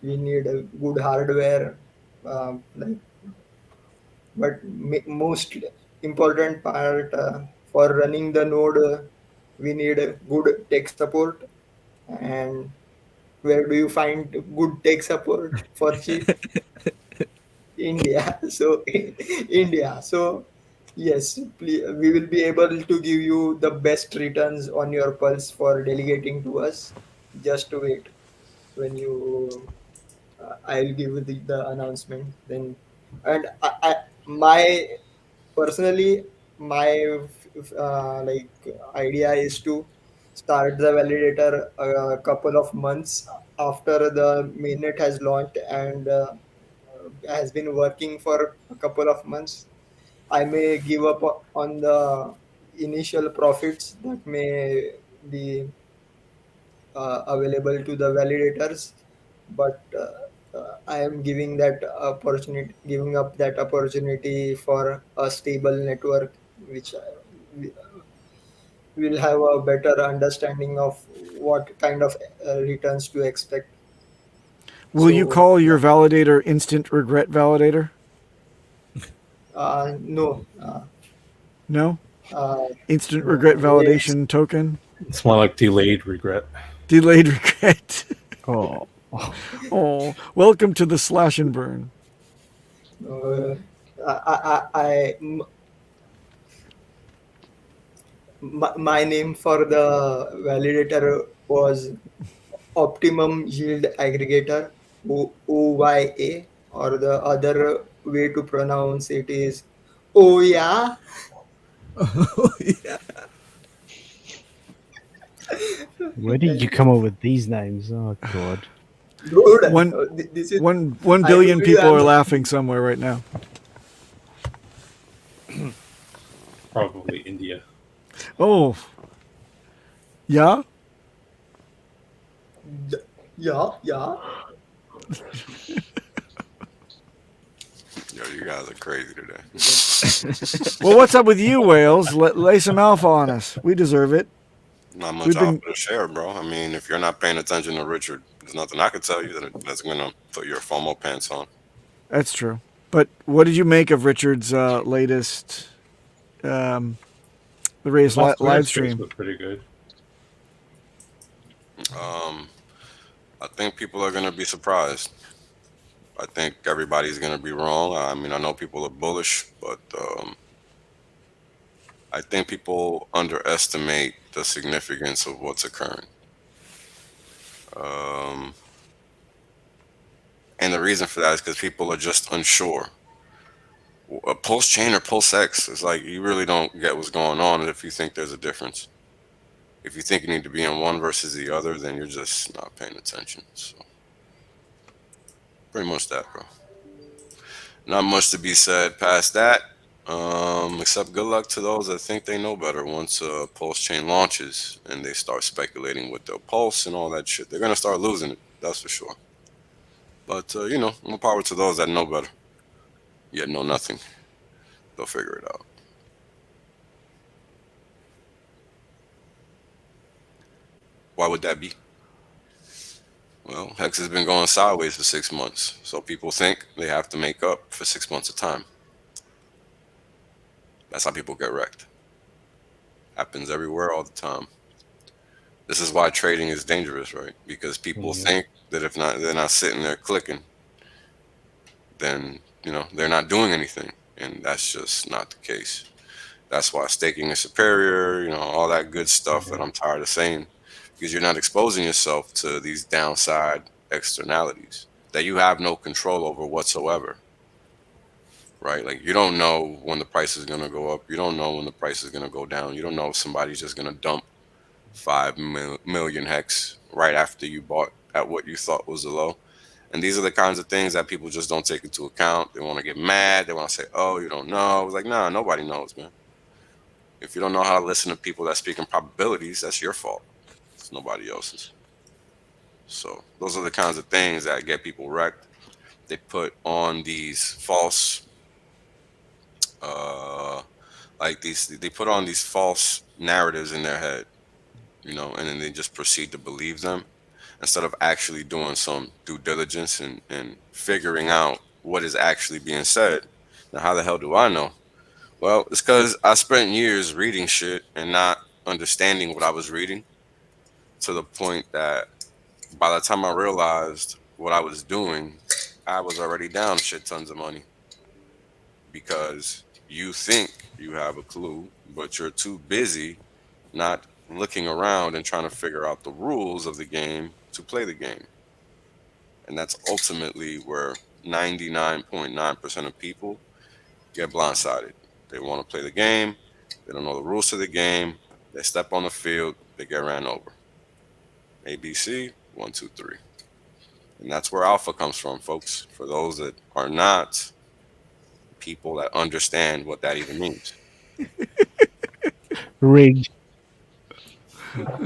We need a good hardware, like, but most important part for running the node, we need a good tech support. And where do you find good tech support for cheap? India. So India. So yes, we will be able to give you the best returns on your pulse for delegating to us. Just wait when you. I'll give you the announcement then. And my personally, my like idea is to start the validator a couple of months after the mainnet has launched and has been working for a couple of months. I may give up on the initial profits that may be available to the validators, but I am giving up that opportunity for a stable network, which will have a better understanding of what kind of returns to expect. Will you So, call your yeah. validator instant regret validator? No. No? Instant No. regret It's, validation token? It's more like delayed regret. Delayed regret. Oh. Oh, welcome to the slash and burn. My name for the validator was Optimum Yield Aggregator, OYA, or the other way to pronounce it is Oh yeah. Yeah. Where did you come up with these names? Oh god. Dude, One- this is 1 I billion told you people are I'm- laughing somewhere right now. Probably India. Oh, yeah. Yeah. Yo, you guys are crazy today. Well, what's up with you, Wales? Lay some alpha on us. We deserve it. Not much We've been- offer to share, bro. I mean, if you're not paying attention to Richard, there's nothing I can tell you that's gonna put your FOMO pants on. That's true. But what did you make of Richard's latest, the latest Last live Space stream? was pretty good. I think people are gonna be surprised. I think everybody's gonna be wrong. I mean, I know people are bullish, but I think people underestimate the significance of what's occurring. And the reason for that is because people are just unsure. A pulse chain or pulse X is like you really don't get what's going on if you think there's a difference. If you think you need to be in one versus the other, then you're just not paying attention. So pretty much that, bro. Not much to be said past that. Except good luck to those that think they know better once pulse chain launches and they start speculating with their pulse and all that shit. They're gonna start losing it, that's for sure. But more power to those that know better. Yet know nothing. They'll figure it out. Why would that be? Well, Hex has been going sideways for 6 months, so people think they have to make up for 6 months of time. That's how people get wrecked. Happens everywhere all the time. This is why trading is dangerous, right? Because people think that if they're not sitting there clicking, then they're not doing anything, and that's just not the case. That's why staking is superior, all that good stuff that I'm tired of saying, because you're not exposing yourself to these downside externalities that you have no control over whatsoever. Right? Like you don't know when the price is going to go up. You don't know when the price is going to go down. You don't know if somebody's just going to dump 5 million Hex right after you bought at what you thought was the low. And these are the kinds of things that people just don't take into account. They want to get mad. They want to say, oh, you don't know. It's like, nah, nobody knows, man. If you don't know how to listen to people that speak in probabilities, that's your fault. It's nobody else's. So those are the kinds of things that get people wrecked. They put on these false they put on these false narratives in their head, and then they just proceed to believe them instead of actually doing some due diligence and figuring out what is actually being said. Now, how the hell do I know? Well, it's because I spent years reading shit and not understanding what I was reading, to the point that by the time I realized what I was doing, I was already down shit tons of money. Because you think you have a clue, but you're too busy not looking around and trying to figure out the rules of the game to play the game. And that's ultimately where 99.9% of people get blindsided. They want to play the game, they don't know the rules to the game, they step on the field, they get ran over. ABC, 1, 2, 3. And that's where alpha comes from, folks. For those that are not people that understand what that even means. Rigged. Let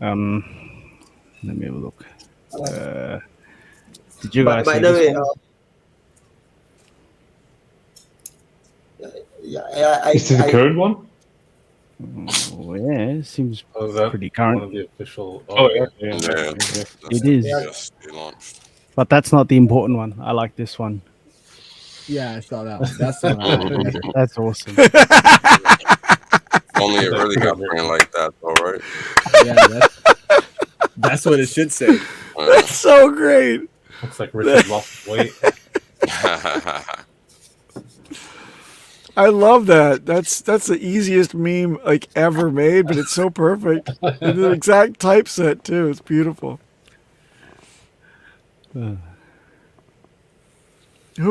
me have a look. Did you guys By see the this way, one? Is this the current one? Oh, yeah, it seems Oh, is that pretty one current. of the official? Oh, yeah. Yeah, It is. Yes, they launched. But that's not the important one. I like this one. Yeah, I saw that one. That's the one I like. That's awesome. Only it really got printed like that, though, right? Yeah, that's what it should say. That's so great. Looks like Richard lost weight. I love that. That's the easiest meme like ever made, but it's so perfect. And the exact typeset too. It's beautiful. Who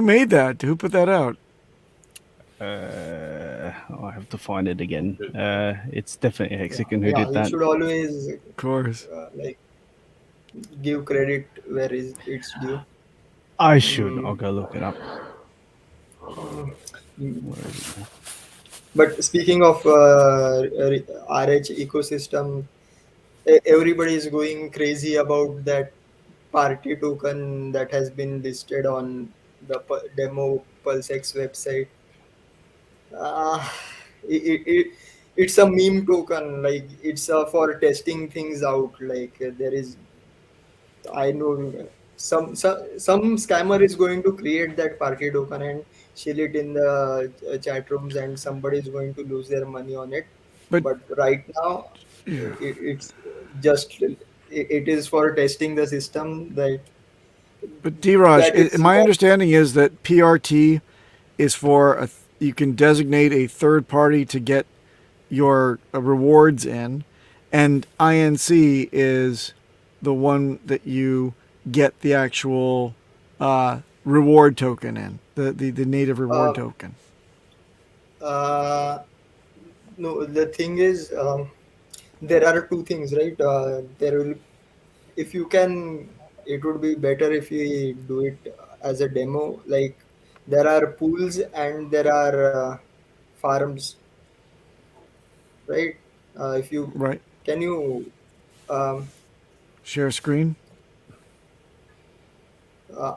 made that? Who put that out? I have to find it again. It's definitely Hexagon who yeah, did you that. should always Of course. give credit where it's due. I should. I'll go look it up. Mm, Where is it? But speaking of RH ecosystem, everybody is going crazy about that party token that has been listed on the demo PulseX website. Uh, it's a meme token, like it's for testing things out. Like there is, I know some scammer is going to create that party token and shell it in the chat rooms, and somebody is going to lose their money on it. But But right now, yeah, it's just it is for testing the system but D-Raj, that it's my understanding is that PRT is for you can designate a third party to get your rewards in, and INC is the one that you get the actual reward token in, the native reward uh, token. no, the thing is, there are two things, right? There will, if you can, it would be better if you do it as a demo. Like there are pools and there are farms, right? If you Right. can you um, Share screen.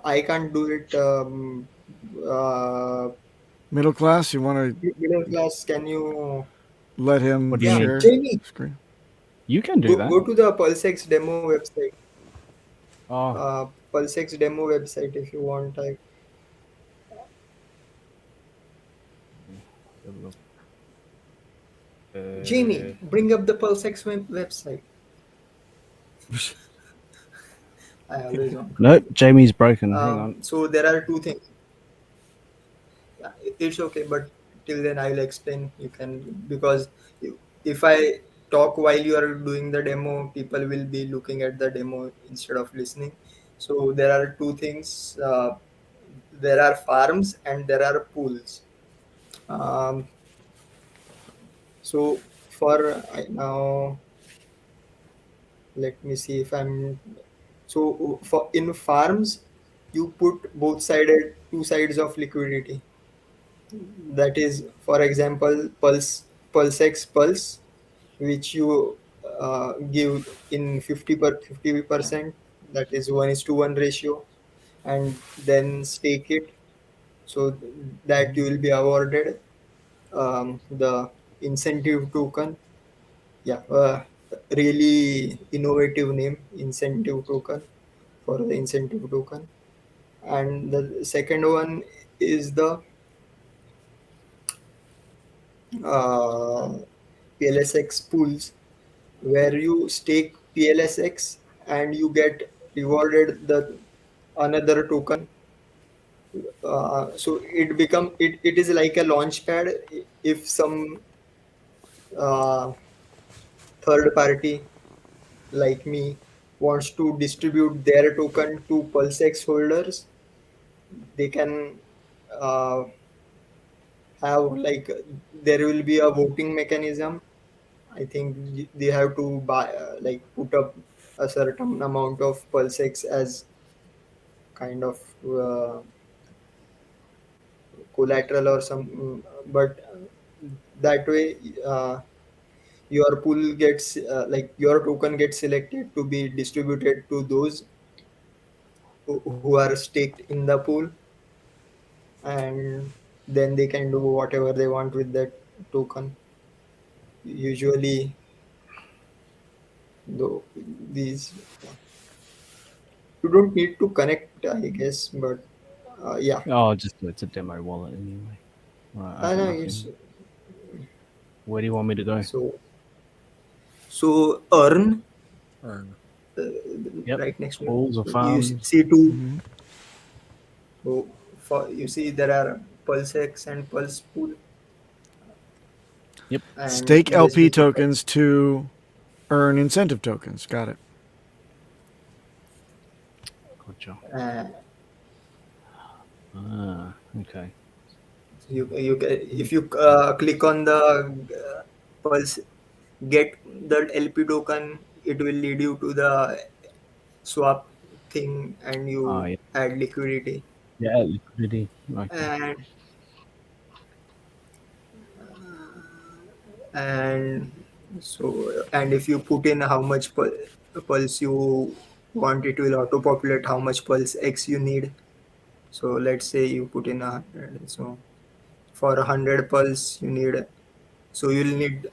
I can't do it. Uh, Middle class, you want to Middle class, can you? let him What do you Yeah, mean? share Jamie, screen. You can do go that. go to the PulseX demo website. Oh, PulseX demo website if you want. look. Jamie, bring up the PulseX website. I always want. Nope, Jamie's broken. Hang on. So there are two things. Yeah, it's okay, but till then I'll explain. You can, because if I talk while you are doing the demo, people will be looking at the demo instead of listening. So there are two things. There are farms and there are pools. Um, so for now, let me see if I'm. So for in farms, you put both sided two sides of liquidity. That is, for example, pulsex pulse, which you give in 50%. That is 1:1 ratio, and then stake it so that you will be awarded the incentive token. Yeah, really innovative name, incentive token, for the incentive token. And the second one is the uh, PLSX pools, where you stake PLSX and you get rewarded the another token. So it is like a launch pad. If some uh, third party like me wants to distribute their token to PulseX holders, they can uh, have, like, there will be a voting mechanism. I think they have to buy, like, put up a certain amount of PulseX as kind of collateral or some, but that way your pool gets, like, your token gets selected to be distributed to those who are staked in the pool, and then they can do whatever they want with that token. Usually, though, these, you don't need to connect, I guess, but yeah. Oh, just it's a demo wallet anyway. Right, I open know up it's in. Where do you want me to go? so earn, Yep. right next to Pools or it. You farms. see two. Mm-hmm. So you see there are PulseX and Pulse Pool. Yep. And Stake LP USDT. tokens to earn incentive tokens. Got it. Gotcha. Okay. You if you click on the Pulse, get the LP token, it will lead you to the swap thing and you Yeah. add liquidity. Yeah, liquidity. Okay. And and if you put in how much pulse you want, it will auto populate how much pulse X you need. So let's say you put in 100. So for 100 pulse you need, so you'll need,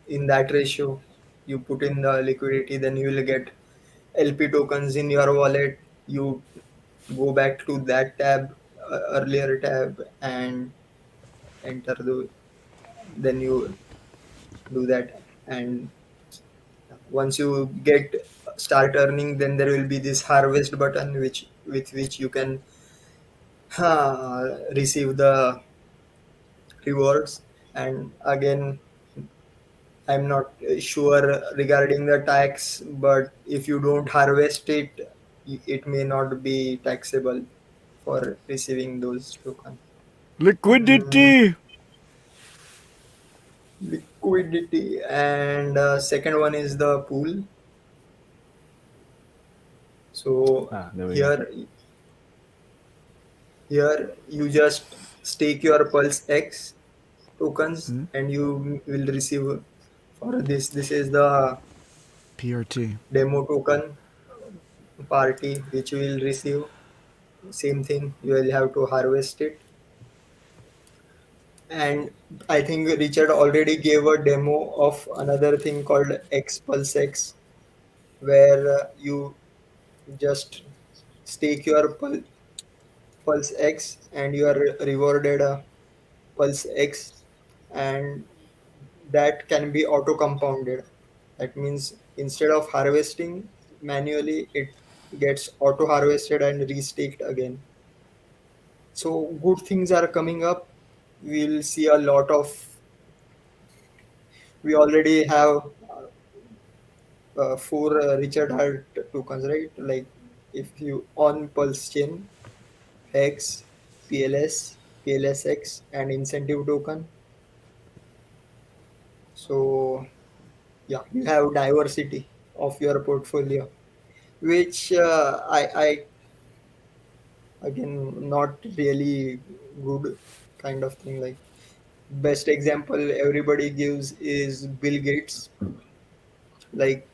in that ratio, you put in the liquidity, then you will get LP tokens in your wallet. You go back to that tab, earlier tab, and enter then you do that. And once you start earning, then there will be this harvest button, with which you can receive the rewards. And again, I'm not sure regarding the tax, but if you don't harvest it, it may not be taxable for receiving those tokens. Liquidity. Liquidity. And second one is the pool. So There we go. here you just stake your Pulse X tokens, and you will receive for this. This is the PRT. demo token party which you will receive. Same thing, you will have to harvest it. And I think Richard already gave a demo of another thing called X Pulse X, where you just stake your Pulse X and you are rewarded a Pulse X, and that can be auto compounded. That means instead of harvesting manually, it gets auto harvested and restaked again. So good things are coming up. We'll see a lot of. We already have 4 Richard Hart tokens, right? Like if you on Pulse Chain, Hex, PLS, PLSX, and incentive token. So yeah, you have diversity of your portfolio, which I again, not really good kind of thing. Like best example everybody gives is Bill Gates. Like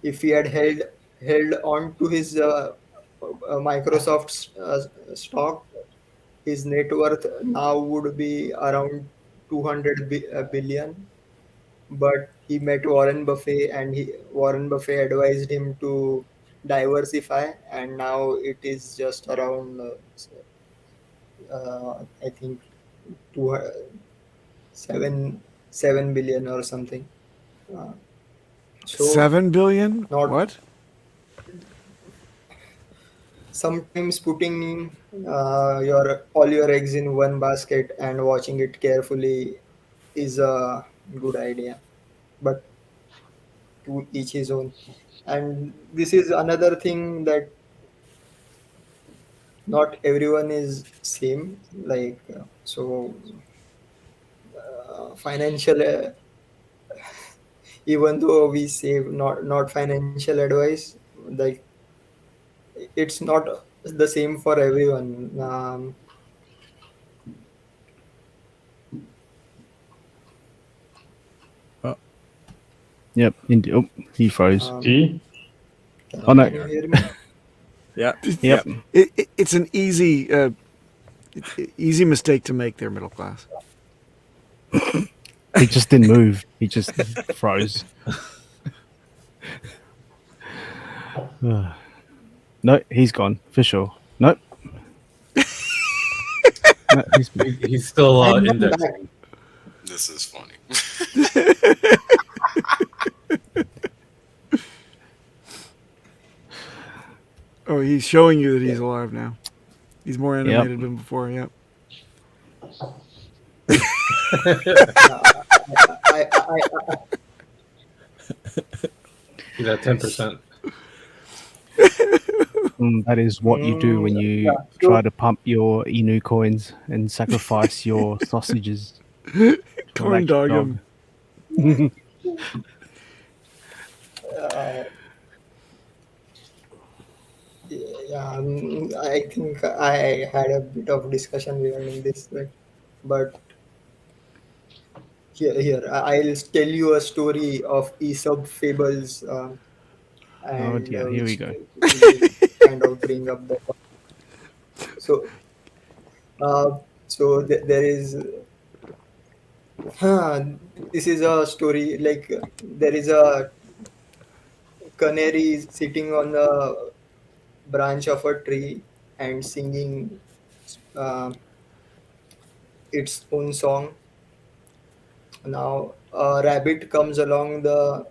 if he had held on to his Microsoft stock, his net worth now would be around 200 billion. But he met Warren Buffett, and Warren Buffett advised him to diversify, and now it is just around I think two, 7 billion or something. So 7 billion? not What? sometimes putting your all your eggs in one basket and watching it carefully is a good idea, but to each his own. And this is another thing, that not everyone is same. Like financial even though we say not financial advice, like it's not the same for everyone. Yep. Oh, he froze. T. Oh no. Can you hear me? Yeah. Yep. It's an easy mistake to make there, middle class. He just didn't move. He just froze. No, he's gone for sure. Nope. No, He's still I'm not indexing. back. This is funny. Oh, he's showing you that he's alive now. He's more animated than before. Yep. He's at 10%. that is what you do when you try to pump your Inu coins and sacrifice your sausages. Corn dog him. Yeah, I think I had a bit of discussion regarding this, right? But I'll tell you a story of Aesop fables, Oh and dear, here we which go. will kind of bring up the. So, there is. Huh, this is a story like there is a canary sitting on the branch of a tree and singing uh, its own song. Now a rabbit comes along the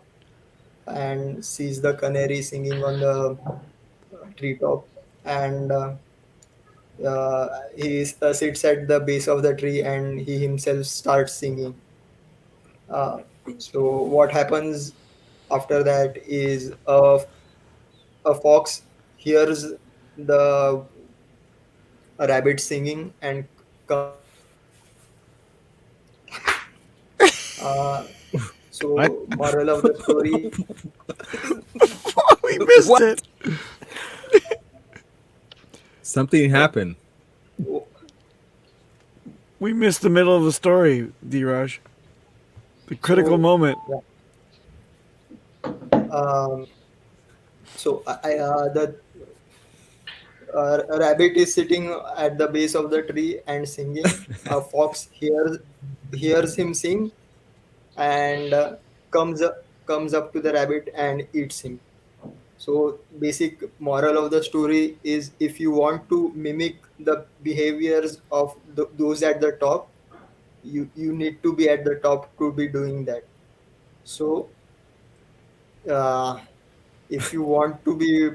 and sees the canary singing on the treetop, and he sits at the base of the tree and he himself starts singing. Uh, so what happens after that is a fox hears the rabbit singing and comes up to the rabbit and eats him. Uh, What? so moral of the story. We missed What? it. Something happened. We missed the middle of the story, Dheeraj. The critical moment. Yeah. Um, the rabbit is sitting at the base of the tree and singing. A fox hears him sing and comes up to the rabbit and eats him. So basic moral of the story is if you want to mimic the behaviors of those at the top, you need to be at the top to be doing that. So uh, if you want to be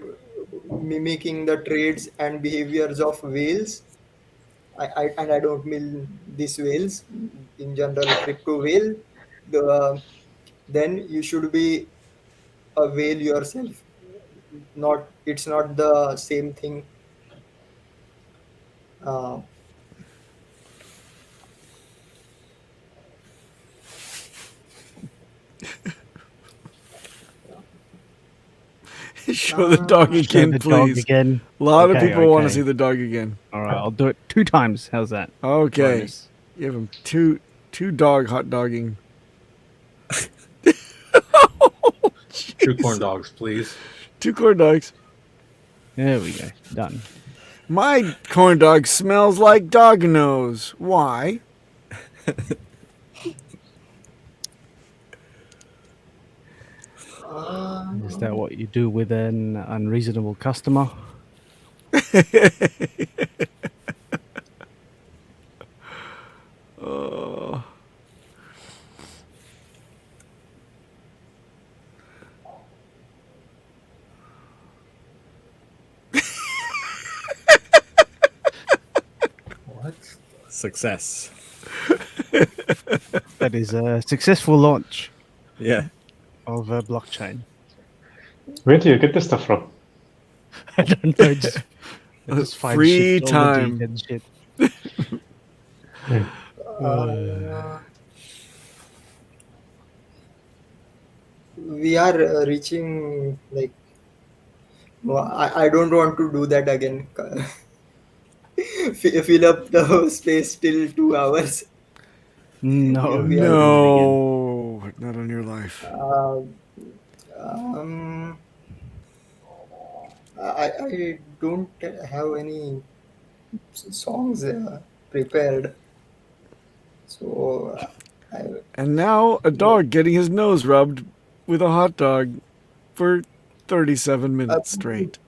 mimicking the traits and behaviors of whales, and I don't mean these whales in general, crypto whale, then you should be a whale yourself. Not it's not the same thing. Uh, Show the dog Show again, the dog please. again. A lot of Okay, people want to okay. see the dog again. All right, I'll do it 2 times. How's that? Okay. Bonus. Give him two dog hot dogging. 2 corn dogs, please. 2 corn dogs. There we go. Done. My corn dog smells like dog nose. Why? Is that what you do with an unreasonable customer? Oh. What? Success. That is a successful launch Yeah. of a blockchain. Where do you get this stuff from? I don't know. Just find Free shit, time. and shit. we are reaching like I don't want to do that again. Fill up the space till 2 hours. No, We are- No, not on your life. um, I don't have any songs prepared. So And now a dog getting his nose rubbed with a hot dog for 37 minutes straight.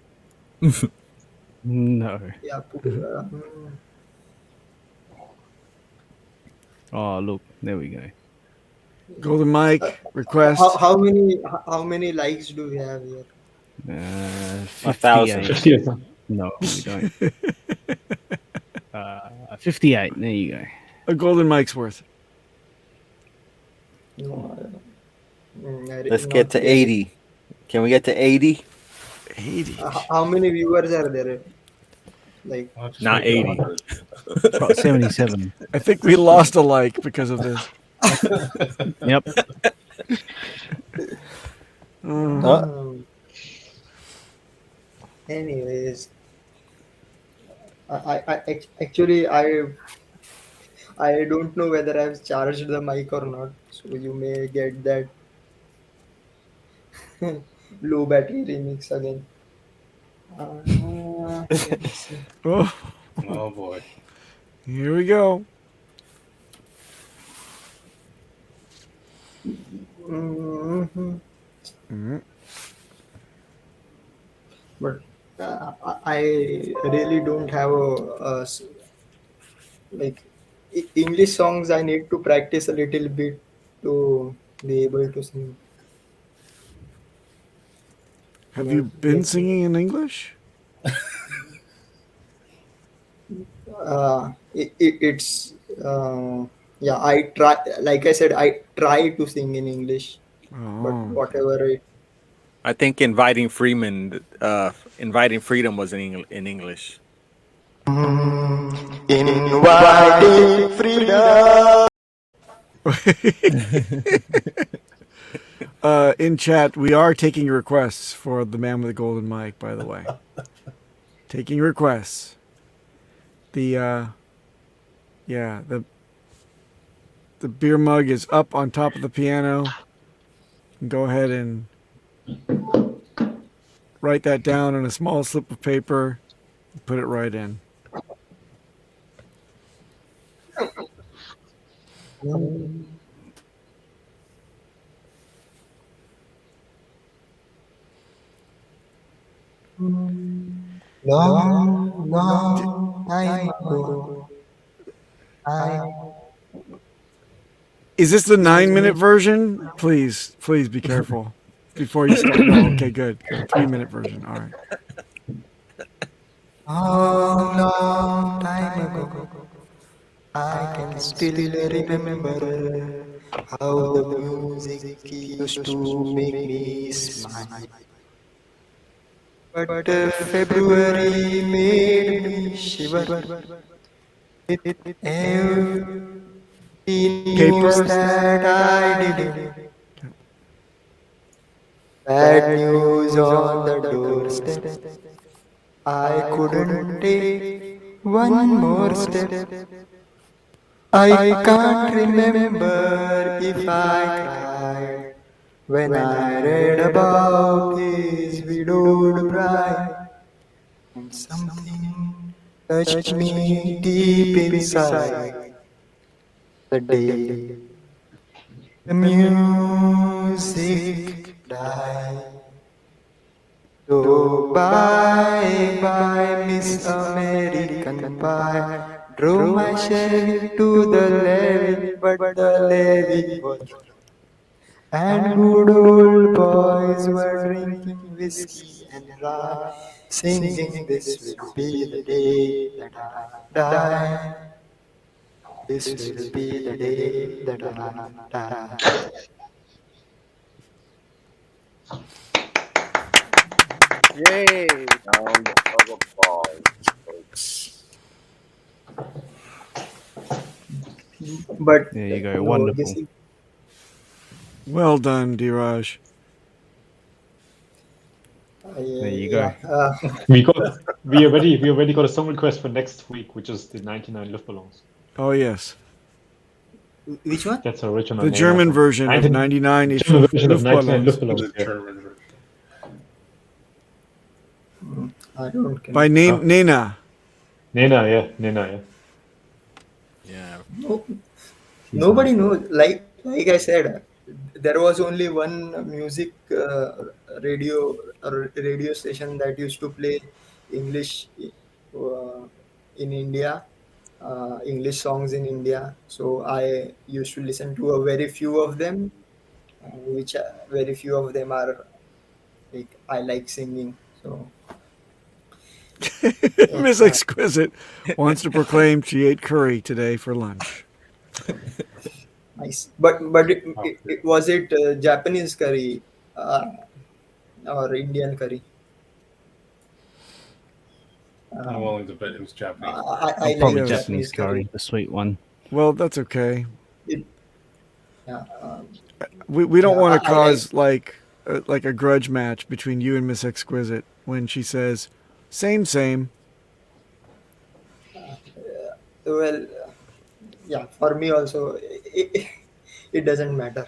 no. yeah. Oh, look, there we go. Golden mic request. How many likes do we have here? 1,000. 58. 50th. No, we don't. 58. There you go. A golden mic's worth. No, Let's get to 80. Can we get to 80? 80. How many viewers are there? Like Not 80. About 77. I think we lost a like because of this. Yep. anyways, Actually I don't know whether I've charged the mic or not, so you may get that low battery remix again. Let me see. Oh, Oh boy. here we go. Mhm. Mhm. But I really don't have like English songs. I need to practice a little bit to be able to sing. Have But you been let's see. singing in English? It's yeah. I try, like I said, I try to sing in English, but Oh, whatever it. I think inviting freedom was in English. Inviting freedom. in chat, we are taking requests for the man with the golden mic. By the way, taking requests. The yeah, the beer mug is up on top of the piano. Go ahead and write that down on a small slip of paper. Put it right in. Long time ago, I Is this the 9-minute version? Please be careful before you start. No, okay, good. 3-minute version. All right. long time ago, I can still remember how the music used to make me smile. But February made me shiver with every news Caper. that I didn't. Bad news on the doorstep. I couldn't take one more step. I can't remember if I cried when I read about his widowed bride. And something touched me deep inside the day the music died. So bye bye, Miss American Pie. Drove my Chevy to the levee, but the levee was dry. And good old boys were drinking whiskey and rye, singing, "This will be the day that I die. This will be the day that I die." Yay! Round of applause, folks. But There you go. no, Wonderful. Well done, Diraj. There you go. We already got a song request for next week, which is the 99 Luftballons. Oh yes, which one? That's the original. the name German of it. version of 99 German version of 99 Luftballons Luftballons. The German version. I don't care. by Nena. Nena, yeah. Yeah. No, nobody knows. Like I said, there was only one music radio station that used to play English in India, English songs in India. So I used to listen to a very few of them, which very few of them are like I like singing. So Miss Exquisite wants to proclaim she ate curry today for lunch. nice. But was it Japanese curry or Indian curry? I'm willing to bet it was Japanese. I like Probably Yes. Japanese curry, the sweet one. Well, that's okay. It, yeah, We don't Yeah, want to I cause like a grudge match between you and Miss Exquisite when she says same. Well, yeah, for me also, it doesn't matter.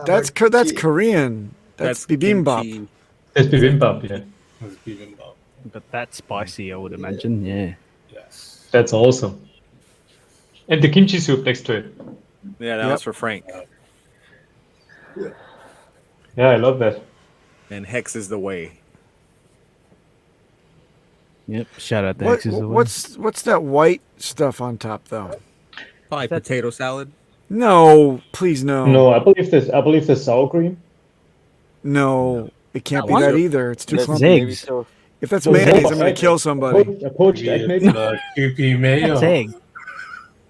That's But that's Korean. That's That's bibimbap. kimchi. That's bibimbap, yeah. It's bibimbap. But that's spicy, I would imagine. Yeah. Yes. That's awesome. And the kimchi soup next to it. Yeah, that Yep. was for Frank. Yeah, I love that. And Hex is the way. Yep. Shout out to What, Hex's away. what's that white stuff on top though? Probably potato salad. No, please no. No, I believe there's sour cream. No, it can't be What? that either. It's too That's It's clumpy. eggs. If that's Well, mayonnaise, no, I'm going to kill somebody. A poached egg, maybe. It's QP mayo. That's egg.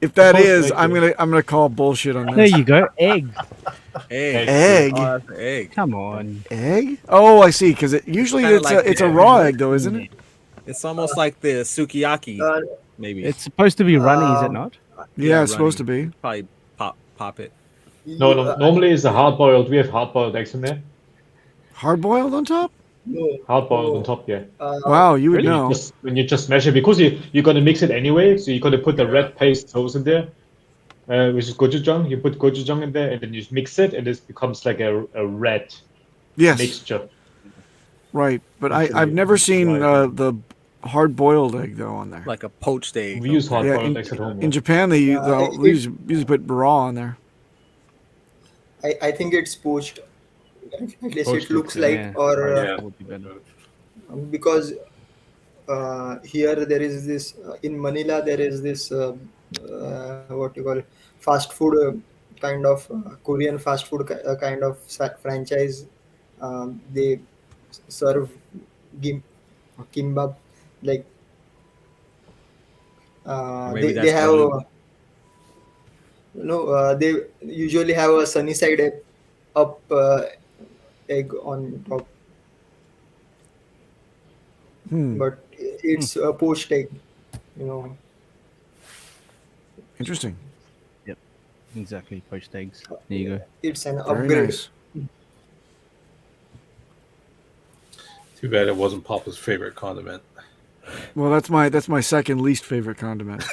If that Poached is, egg, I'm gonna call bullshit on There this. you go. Egg. Egg. Egg? Oh, that's egg. Come on. Egg? Oh, I see. Because usually Kinda it's like it's a the- raw egg though, isn't it? It's almost like the sukiyaki, uh, maybe. It's supposed to be runny, is it not? Yeah, it's supposed to be. Probably pop it. No, normally it's a hard boiled. We have hard boiled eggs in there. Hard boiled on top? no, Hard boiled no, on top, yeah. Wow, you would When you know. when you just measure, because you're gonna mix it anyway, so you're gonna put the red paste sauce in there, which is gochujang. You put gochujang in there, and then you mix it, and it becomes like a red Yes, mixture. right. But Actually, I've never seen right. the hard boiled egg though on there. Like a poached egg. We use hard Yeah, boiled eggs at home. In Japan, they usually put raw on there. I think it's poached. At least Poached it looks looks, like, yeah. or Yeah. Would be better. because here there is this in Manila there is this what you call it, fast food kind of Korean fast food kind of franchise. They serve kimbap like Maybe they that's have Balut. they usually have a sunny side up egg on top, but it's a poached egg, you know. Interesting. Exactly. Poached eggs. There you go. It's an Very upgrade. nice. Too bad it wasn't Papa's favorite condiment. Well, that's my second least favorite condiment.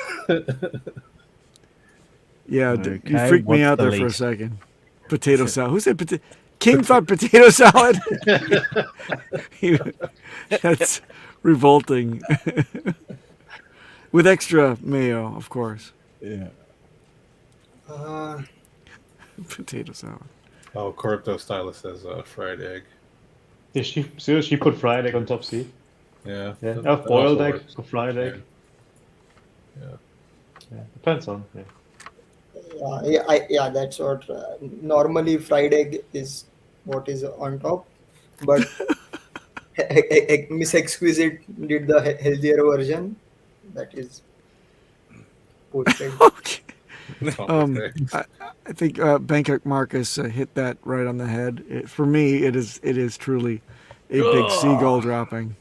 Yeah, you Okay, freaked me what's out the there for a least? second. Potato salad. Who said potato? King thought potato salad. That's revolting. With extra mayo, of course. Yeah. Potato salad. Oh, Corrupto Stylist says fried egg. Yeah, she put fried egg on top. See, Yeah. yeah, that boiled also egg, works. fried egg. Yeah, depends on. Yeah. Yeah, that's what normally fried egg is what is on top, but Miss Exquisite did the healthier version, that is poached egg. Okay. Okay. I think Bangkok Marcus hit that right on the head. For me, it is truly a big seagull dropping.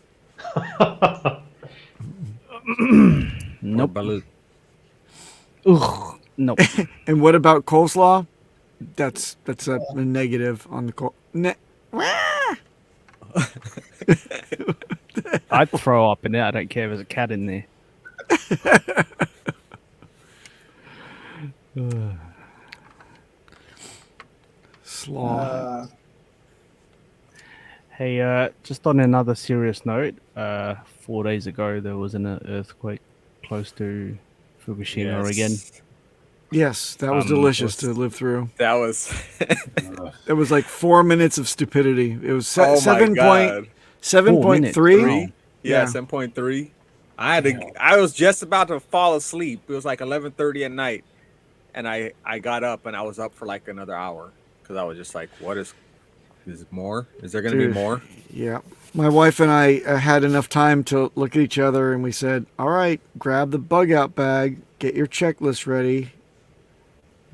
Nope. Balut. Ugh. Nope. And what about coleslaw? That's a negative on the I'd throw up in it. I don't care if there's a cat in there. slaw. Hey, just on another serious note, 4 days ago there was an earthquake close to Fukushima again. Yes, that was delicious to live through. That was. It was like 4 minutes of stupidity. It was Oh my 7 God. 7.3. Yeah, Yeah. 7.3. I was just about to fall asleep. It was like 11:30 at night, and I got up and I was up for like another hour because I was just like, "What is it more? Is there going to be Dude. more?" Yeah. My wife and I had enough time to look at each other and we said, all right, grab the bug out bag, get your checklist ready,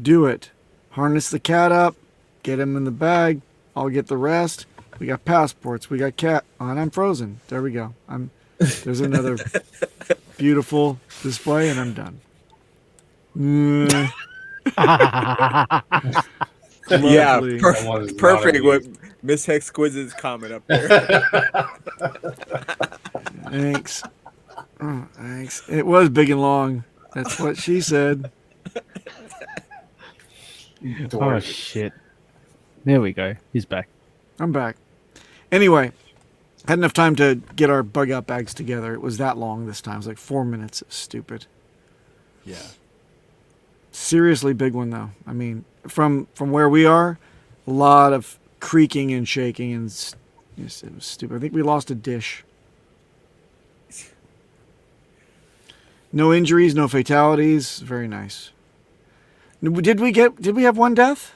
do it. Harness the cat up, get him in the bag. I'll get the rest. We got passports. We got cat. Oh, and I'm frozen. There we go. There's another beautiful display and I'm done. Yeah, Lovely. That was perfect not with Miss Exquisite's comment up there. Thanks. Oh, thanks. It was big and long. That's what she said. Oh shit! There we go. He's back. I'm back. Anyway, had enough time to get our bug out bags together. It was that long this time. It was like 4 minutes. It was stupid. Yeah. Seriously big one though. I mean, from where we are, a lot of creaking and shaking, and it was stupid. I think we lost a dish. No injuries, no fatalities. Very nice. Did we have one death?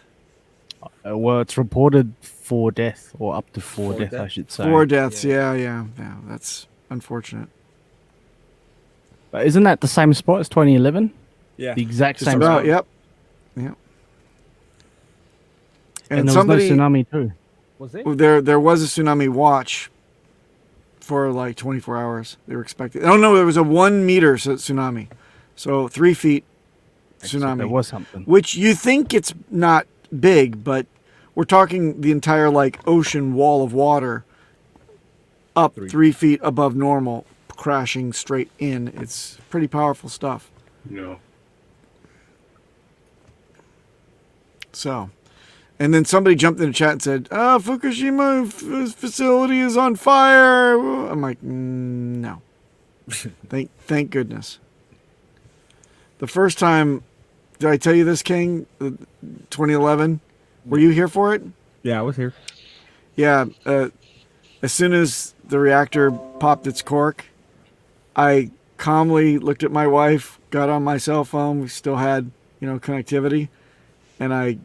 Well, it's reported 4 deaths, or up to 4 deaths, I should say. 4 deaths. Yeah. That's unfortunate. But isn't that the same spot as 2011? Yeah. The exact Just same about. spot. Yep. And there somebody, was no tsunami too. Was there? There was a tsunami watch for like 24 hours. They were expecting. Oh no, there was a 1 meter tsunami, so 3 feet tsunami. There was something. Which you think it's not big, but we're talking the entire like ocean wall of water up 3 feet above normal, crashing straight in. It's pretty powerful stuff. No. So, and then somebody jumped in the chat and said, Fukushima facility is on fire. I'm like, no. Thank goodness. The first time, did I tell you this, King? 2011? Were you here for it? Yeah, I was here. Yeah. As soon as the reactor popped its cork, I calmly looked at my wife, got on my cell phone. We still had, connectivity. And I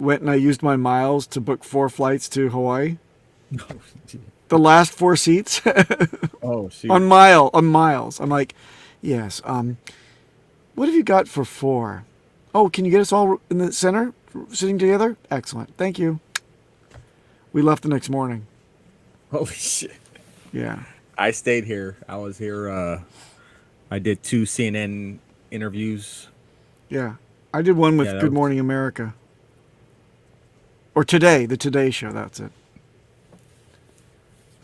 went and I used my miles to book 4 flights to Hawaii. The last 4 seats. Oh, shoot. on miles. I'm like, yes. What have you got for 4? Oh, can you get us all in the center, sitting together? Excellent. Thank you. We left the next morning. Holy shit. Yeah. I stayed here. I was here. I did 2 CNN interviews. Yeah. I did one with Good Morning America. Or Today, the Today Show. That's it.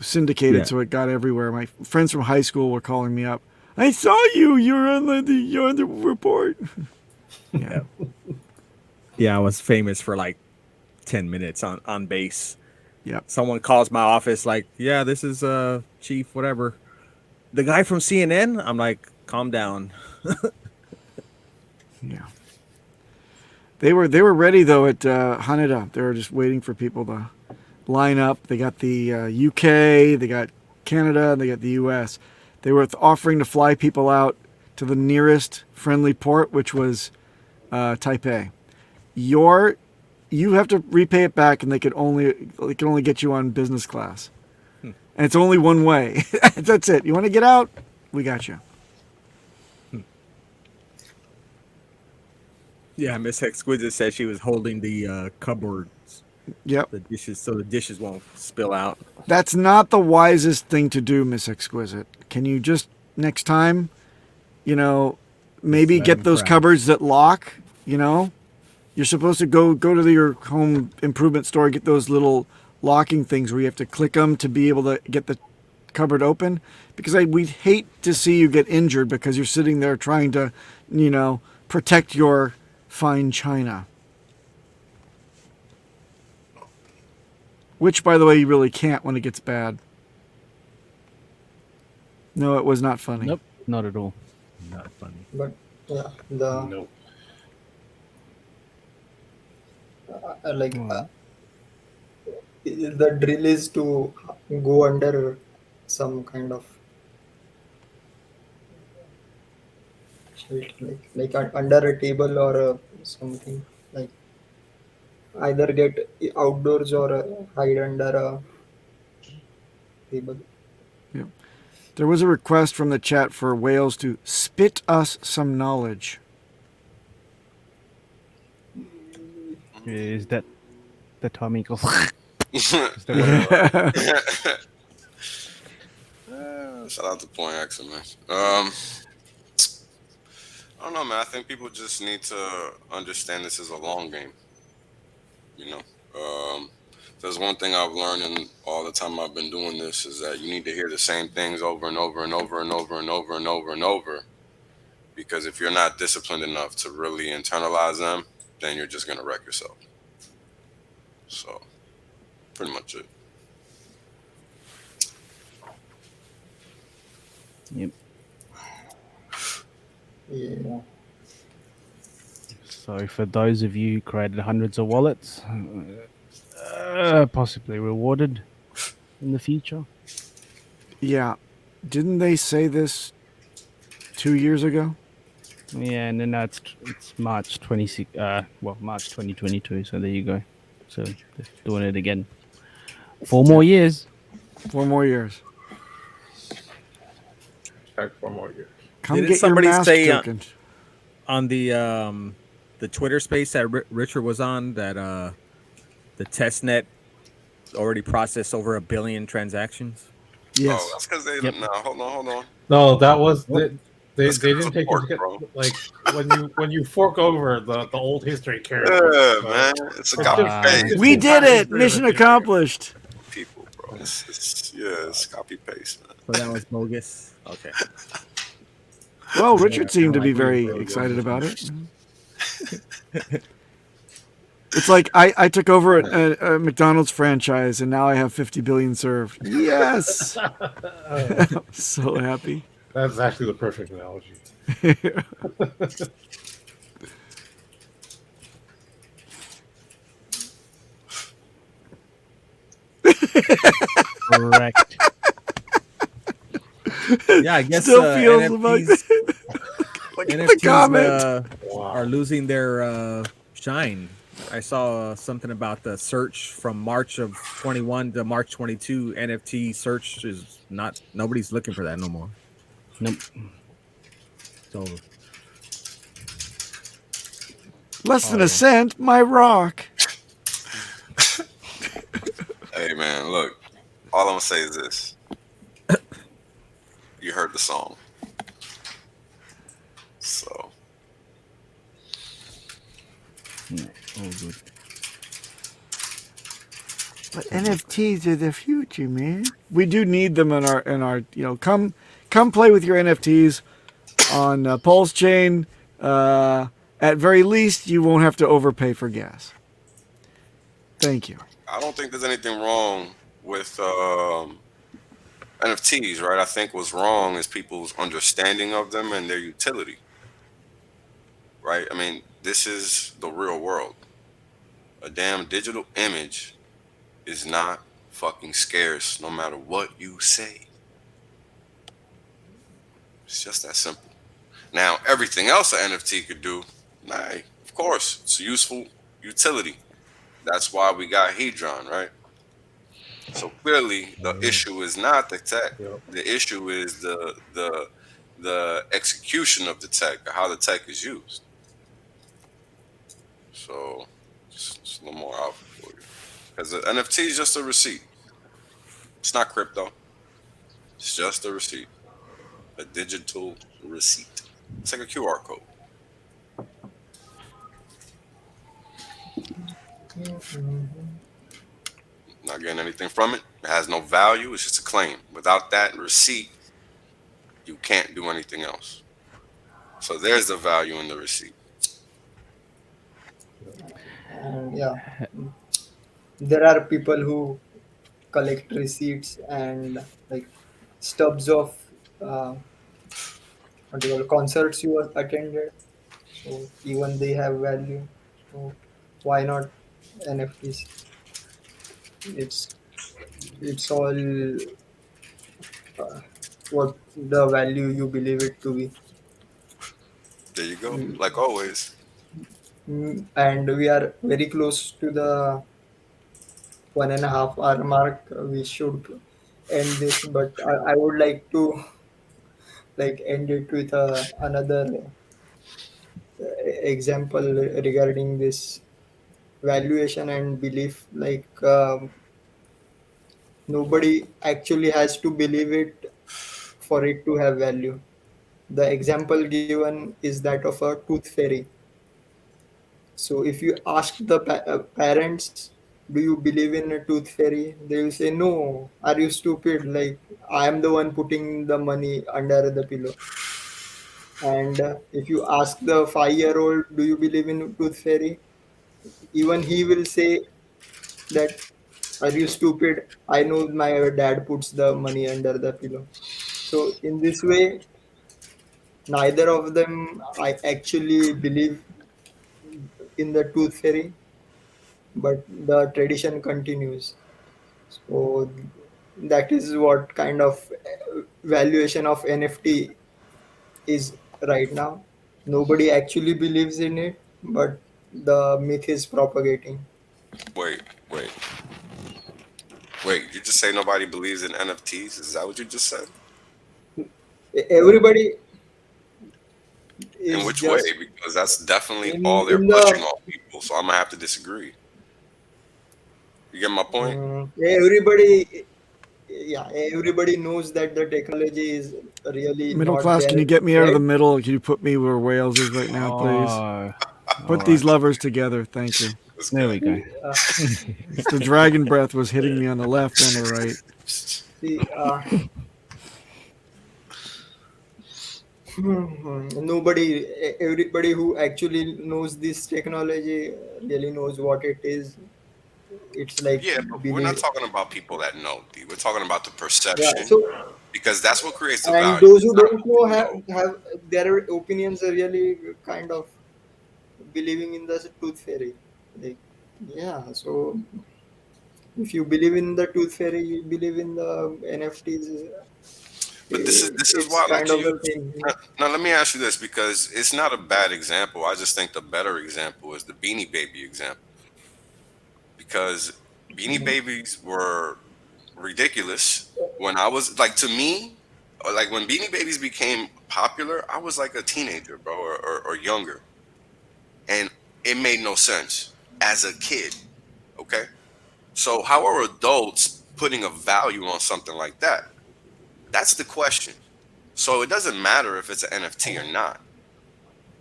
Syndicated, so it got everywhere. My friends from high school were calling me up. I saw you. You're on the report. Yeah. Yeah, I was famous for like 10 minutes on base. Yeah. Someone calls my office like, yeah, this is Chief, whatever. The guy from CNN? I'm like, calm down. Yeah. They were ready though at Haneda. They were just waiting for people to line up. They got the UK, they got Canada, and they got the US. They were offering to fly people out to the nearest friendly port, which was Taipei. You have to repay it back, and they can only get you on business class, and it's only one way. That's it. You want to get out? We got you. Yeah, Miss Exquisite said she was holding the cupboards. Yep. The dishes, so the dishes won't spill out. That's not the wisest thing to do, Miss Exquisite. Can you just next time, maybe get those cupboards that lock? You're supposed to go to your home improvement store, get those little locking things where you have to click them to be able to get the cupboard open. Because we'd hate to see you get injured because you're sitting there trying to, protect your fine china. Which, by the way, you really can't when it gets bad. No, it was not funny. Nope, not at all. Not funny. But yeah, Nope. The drill is to go under some kind of like under a table or something, like either get outdoors or hide under a table. Yep. There was a request from the chat for Wales to spit us some knowledge. Is that the time he goes? Shout out to Point X, man. I don't know, man. I think people just need to understand this is a long game. there's one thing I've learned in all the time I've been doing this is that you need to hear the same things over and over and over and over and over and over and over. Because if you're not disciplined enough to really internalize them, then you're just gonna wreck yourself. So, pretty much it. Yep. Yeah. So for those of you who created hundreds of wallets, possibly rewarded in the future. Yeah. Didn't they say this 2 years ago? Yeah, and then it's March 26. March 2022. So there you go. So they're doing it again. 4 more years. 4 more years. Check 4 more years. Come Didn't get your somebody mask say tokens. on the Twitter space that Richard was on that the test net already processed over 1 billion transactions? Yes. Oh, that's because they. Yep. No, hold on. No, that was they That's 'cause didn't it's take a fork, into bro. like when you fork over the old history carries. Yeah, man. It's a It's copy just- paste. it's We just did the it. history of Mission Ethereum. accomplished. People, bro. It's copy paste, man. So that was bogus. Okay. Well, Richard seemed to be like very really excited good. about it. It's like I took over a McDonald's franchise and now I have 50 billion served. Yes. I'm so happy. That's actually the perfect analogy. Correct. Yeah, I guess Still feels NFTs, like the NFTs comment. are losing their shine. I saw something about the search from March of 21 to March 22. NFT search is nobody's looking for that no more. Nope. It's over. Less than a cent, my rock. Hey, man, look. All I'm gonna say is this. You heard the song. So. All good. But NFTs are the future, man. We do need them in our come play with your NFTs on Pulse Chain. At very least, you won't have to overpay for gas. Thank you. I don't think there's anything wrong with NFTs, right? I think what's wrong is people's understanding of them and their utility, right? I mean, this is the real world. A damn digital image is not fucking scarce no matter what you say. It's just that simple. Now, everything else an NFT could do, of course, it's a useful utility. That's why we got Hedron, right? So clearly, the issue is not the tech. The issue is the execution of the tech, how the tech is used. So, just a little more out for you. Because the NFT is just a receipt. It's not crypto. It's just a receipt. A digital receipt. It's like a QR code. Not getting anything from it. It has no value. It's just a claim. Without that receipt, you can't do anything else. So there's the value in the receipt. Yeah, there are people who collect receipts and like stubs of what do you call concerts you attended. So even they have value. So why not NFTs? It's all what the value you believe it to be. There you go. Like always. And we are very close to the 1.5 hour mark. We should end this, but I would like to end it with another example regarding this valuation and belief. Nobody actually has to believe it for it to have value. The example given is that of a tooth fairy. So if you ask the parents, do you believe in a tooth fairy? They will say, no, are you stupid? Like, I am the one putting the money under the pillow. And if you ask the 5-year-old, do you believe in tooth fairy? Even he will say that, are you stupid? I know my dad puts the money under the pillow. So in this way, neither of them I actually believe in the tooth fairy, but the tradition continues. So that is what kind of valuation of NFT is right now. Nobody actually believes in it, but the myth is propagating. Wait, wait, wait. You just say nobody believes in NFTs? Is that what you just said? Everybody In is which way? just Because that's definitely all they're in pushing the on people. So I'm gonna have to disagree. You get my point? everybody, yeah, everybody knows that the technology is really Middle not class, can you there get me out of the yet. middle? Can you put me where Wales is right now, please? Oh, Put all these right. levers together. Thank you. This There guy. we go. If the dragon breath was hitting me on the left and the right. See, nobody, everybody who actually knows this technology really knows what it is. It's like Yeah, but we're not believe, talking about people that know, D. We're talking about the yeah. perception So, because that's what creates the and value. those It's who not don't who know we know. have their opinions are really kind of believing in the tooth fairy. Like, yeah. So, if you believe in the tooth fairy, you believe in the NFTs. But this is It's why I like kind to of use. a thing. Now, let me ask you this because it's not a bad example. I just think the better example is the Beanie Baby example because Beanie Babies were ridiculous when I was like to me, like when Beanie Babies became popular, I was like a teenager, bro, or younger, and it made no sense as a kid. Okay, so how are adults putting a value on something like that? That's the question. So it doesn't matter if it's an NFT or not.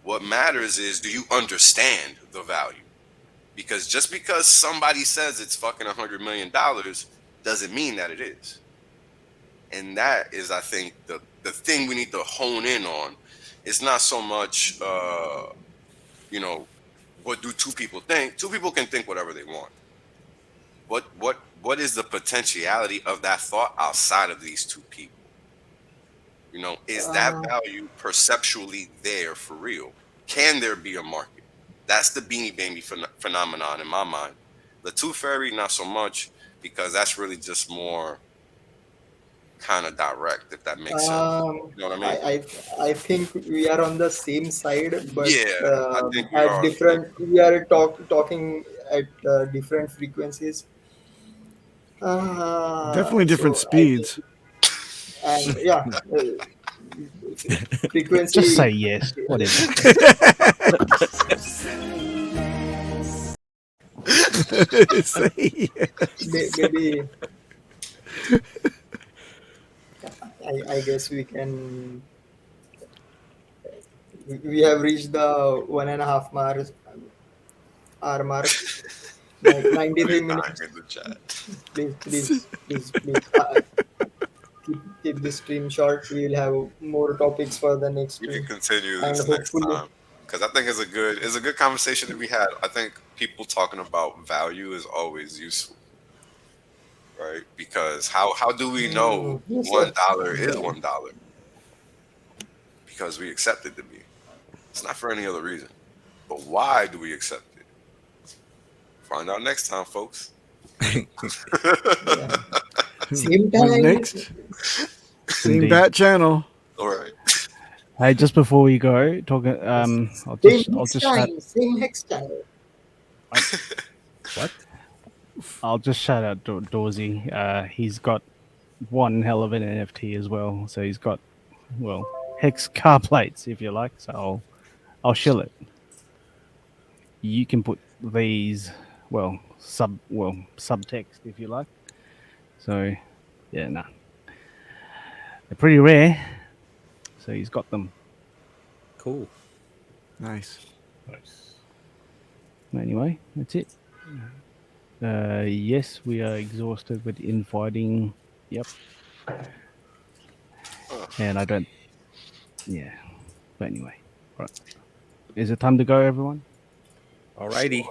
What matters is, do you understand the value? Because just because somebody says it's fucking $100 million doesn't mean that it is. And that is, I think, the thing we need to hone in on. It's not so much, you know, what do two people think? Two people can think whatever they want. What is the potentiality of that thought outside of these two people? You know, is that Uh, value perceptually there for real? Can there be a market? That's the Beanie Baby phenomenon in my mind. The Tooth Fairy, not so much, because that's really just more kind of direct, if that makes sense. Um, You know what I I, mean? I think we are on the same side, but Yeah, I think we at are too. different. We are talking at different frequencies. Definitely different So I think, speeds. and yeah, Just say frequency. yes, whatever. Say yes. Maybe I guess we can. We have reached the 1.5 hour mark. Like What are you 93 dying minutes. in the chat? Please. Keep this stream short. We will have more topics for the next We can stream, continue and this next hopefully, time because I think it's a good conversation to be had. I think people talking about value is always useful, right? Because how do we know yes, sir. $1 is Yeah. $1? Because we accept it to be. It's not for any other reason. But why do we accept it? Find out next time, folks. Yeah. Same When time. next, same Indeed. bat channel. All right. Hey, just before we go, talking, Same I'll next just shout. time. Same next time. What? I'll just shout out Dorsey. He's got one hell of an NFT as well. So he's got, well, hex car plates, if you like. So I'll shill it. You can put these, subtext, if you like. So, yeah, nah. They're pretty rare. So he's got them. Cool. Nice. Nice. Anyway, that's it. Yes, we are exhausted with infighting. Yep. And I don't. Yeah. But anyway. Right. Is it time to go, everyone? Alrighty.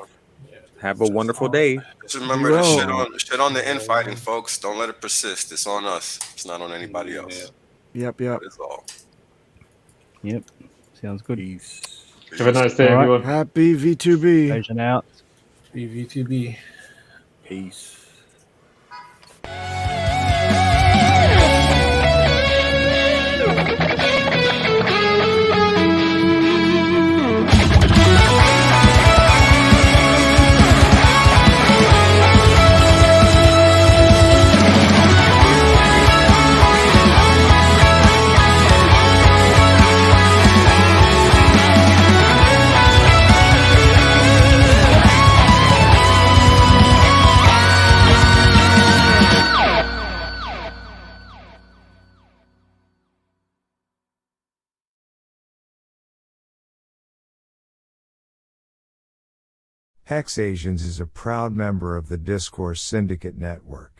Have a wonderful day. Just remember to shit on the infighting, folks. Don't let it persist. It's on us. It's not on anybody else. Yep. That's all. Yep. Sounds good. Peace. Have a nice day, All right. everyone. Happy V2B. Asian out. v2b. Peace. HexAsians is a proud member of the Discourse Syndicate Network.